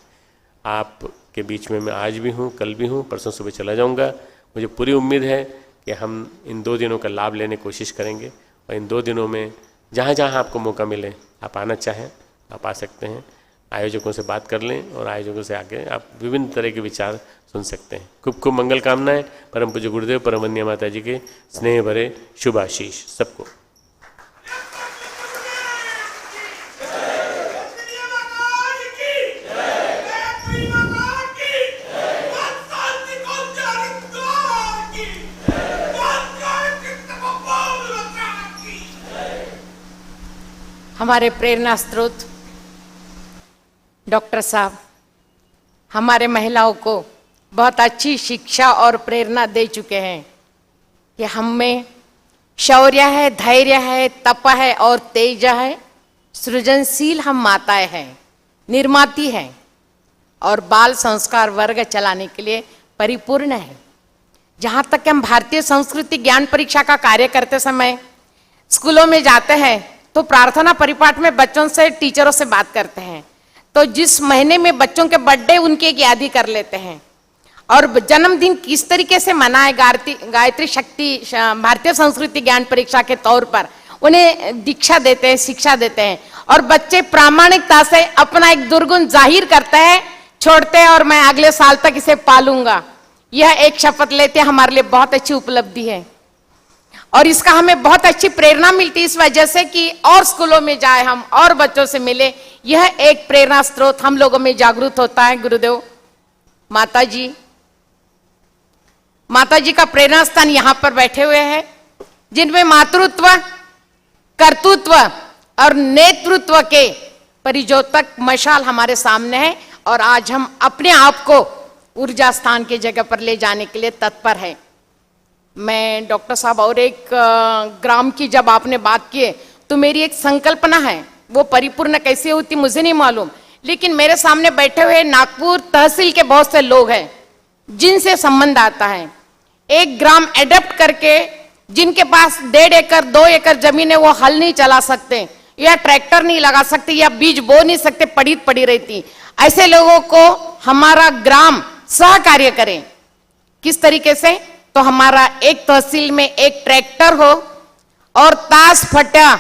आपके बीच में मैं आज भी हूँ, कल भी हूँ, परसों सुबह चला जाऊँगा। मुझे पूरी उम्मीद है कि हम इन 2 दिनों का लाभ लेने की कोशिश करेंगे और इन 2 दिनों में जहाँ जहाँ आपको मौका मिले आप आना चाहें आप आ सकते हैं। आयोजकों से बात कर लें और आयोजकों से आके आप विभिन्न तरह के विचार सुन सकते हैं। खूब खूब मंगल कामनाएं परम पूज्य गुरुदेव परम वंदनीय माता जी के स्नेह भरे शुभ आशीष सबको। हमारे प्रेरणा स्रोत डॉक्टर साहब हमारे महिलाओं को बहुत अच्छी शिक्षा और प्रेरणा दे चुके हैं कि हम में शौर्य है, धैर्य है, तप है और तेज है। सृजनशील हम माताएं हैं, निर्माती हैं और बाल संस्कार वर्ग चलाने के लिए परिपूर्ण है। जहाँ तक कि हम भारतीय संस्कृति ज्ञान परीक्षा का कार्य करते समय स्कूलों में जाते हैं तो प्रार्थना परिपाठ में बच्चों से, टीचरों से बात करते हैं। तो जिस महीने में बच्चों के बर्थडे उनके याद कर लेते हैं और जन्मदिन किस तरीके से मनाए गायत्री शक्ति भारतीय संस्कृति ज्ञान परीक्षा के तौर पर उन्हें दीक्षा देते हैं, शिक्षा देते हैं और बच्चे प्रामाणिकता से अपना एक दुर्गुण जाहिर करते हैं, छोड़ते हैं और मैं अगले साल तक इसे पालूंगा, यह एक शपथ लेते हैं। हमारे लिए बहुत अच्छी उपलब्धि है और इसका हमें बहुत अच्छी प्रेरणा मिलती है इस वजह से कि और स्कूलों में जाए हम और बच्चों से मिले। यह एक प्रेरणा स्रोत हम लोगों में जागृत होता है। गुरुदेव माता जी का प्रेरणा स्थान यहाँ पर बैठे हुए हैं जिनमें मातृत्व, कर्तृत्व और नेतृत्व के परिज्योतक मशाल हमारे सामने है और आज हम अपने आप को ऊर्जा स्थान की जगह पर ले जाने के लिए तत्पर है। मैं डॉक्टर साहब और एक ग्राम की जब आपने बात की तो मेरी एक संकल्पना है, वो परिपूर्ण कैसे होती मुझे नहीं मालूम, लेकिन मेरे सामने बैठे हुए नागपुर तहसील के बहुत से लोग हैं जिनसे संबंध आता है। एक ग्राम एडप्ट करके जिनके पास 1.5 एकड़ 2 एकड़ जमीन है, वो हल नहीं चला सकते या ट्रैक्टर नहीं लगा सकते या बीज बो नहीं सकते, पड़ी रहती। ऐसे लोगों को हमारा ग्राम सहकार्य करे। किस तरीके से? तो हमारा एक तहसील में एक ट्रैक्टर हो और ताश फटा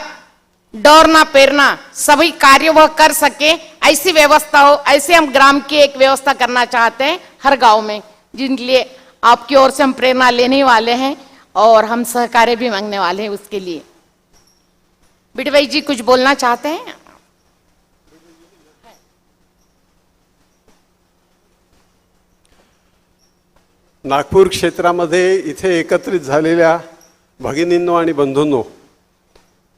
डोरना पेरना सभी कार्य वह कर सके, ऐसी व्यवस्था हो। ऐसे हम ग्राम की एक व्यवस्था करना चाहते हैं हर गांव में, जिनके लिए आपकी ओर से हम प्रेरणा लेने वाले हैं और हम सहकार्य भी मांगने वाले हैं उसके लिए। बिटवाई जी कुछ बोलना चाहते हैं? नागपूर क्षेत्रामध्ये इथे एकत्रित झालेल्या भगिनींनो आणि बंधूंनो,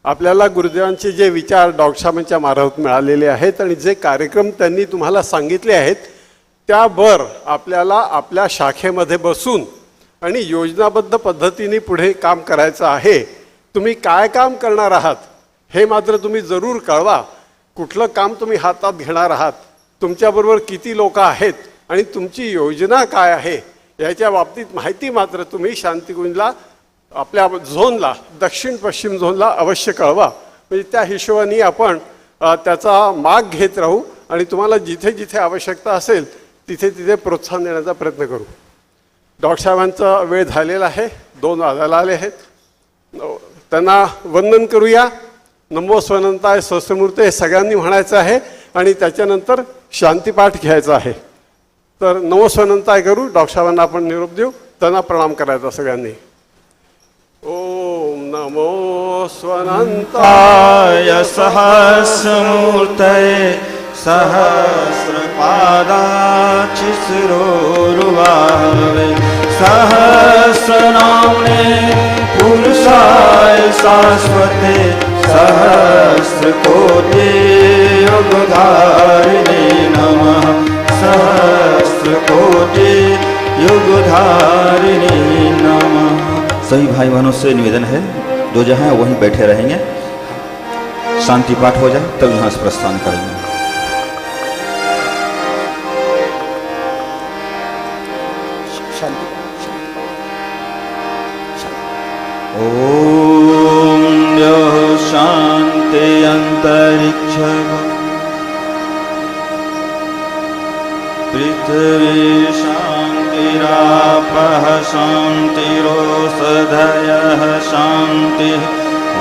आपल्याला गुरुदेवांचे जे विचार डॉक्टर साहेबांच्या मार्फत मिळालेले आहेत आणि जे कार्यक्रम त्यांनी तुम्हाला सांगितले आहेत त्यावर आपल्याला आपल्या शाखेमध्ये बसून आणि योजनाबद्ध पद्धतीने पुढे काम करायचं आहे। तुम्ही काय काम करणार आहात हे मात्र तुम्ही जरूर कळवा। कुठलं काम तुम्ही हातात घेणार आहात, तुमच्याबरोबर किती लोक आहेत आणि तुमची योजना काय आहे याच्या बाबतीत माहिती मात्र तुम्ही शांतिकुंजला आपल्या झोनला दक्षिण पश्चिम झोनला अवश्य कळवा। म्हणजे त्या हिशोबाने आपण त्याचा माग घेत राहू आणि तुम्हाला जिथे जिथे आवश्यकता असेल तिथे तिथे प्रोत्साहन देण्याचा प्रयत्न करू। डॉक्टर साहेबांचा वेळ झालेला आहे, 2 वाजायला आले आहेत, त्यांना वंदन करूया। नमो स्वनंताय सहस्रमूर्ते सगळ्यांनी म्हणायचं आहे आणि त्याच्यानंतर शांतीपाठ घ्यायचा आहे। तर नमो स्वनंताय करू, डॉक्टर साहेबांना आपण निरोप देऊ, त्यांना प्रणाम करायचा सगळ्यांनी। ओम नमो स्वनन्ताय काय सहस्रमूर्तये सहस्रपादाचिशिरोरुबाहवे सहस्रनाम्ने पुरुषाय शाश्वते सहस्रकोटियुगधारिणे नमः सहस्रकोटियुगधारिणे नमः। सभी भाई बहनों से निवेदन है, जो जहाँ वहीं बैठे रहेंगे, शांति पाठ हो जाए तब यहाँ से प्रस्थान करेंगे। ओम शांति अंतरिक्ष पृथ्वी शांतिरापः शांतिरोषधयः शांति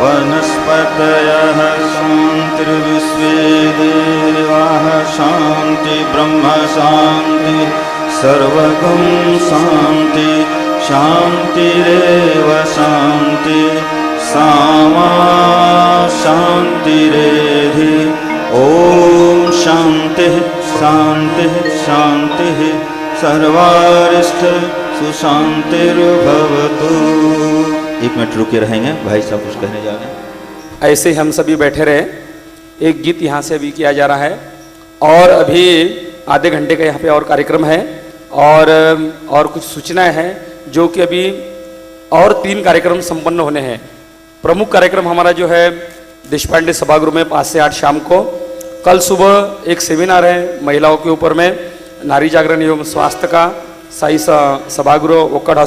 वनस्पतयः शांतिर्विश्वे देवाः शांति ब्रह्म शांति सर्वगुण शांति शांतिरेव शांति सामा शांतिरेधि। ओम शांति शांति शांति सर्वारिष्ट सुशांतिर्भवतु। 1 मिनट रुके रहेंगे, भाई साहब कुछ कहने जा रहे हैं। ऐसे ही हम सभी बैठे रहे। एक गीत यहाँ से अभी किया जा रहा है और अभी आधे घंटे का यहाँ पे और कार्यक्रम है और कुछ सूचनाएं हैं जो कि अभी और 3 कार्यक्रम संपन्न होने हैं। प्रमुख कार्यक्रम हमारा जो है देशपांडे सभागृह में 5 से 8 शाम को। कल सुबह एक सेमिनार है महिलाओं के ऊपर में, नारी जागरण एवं स्वास्थ्य का, साई सभागृह ओक्कड़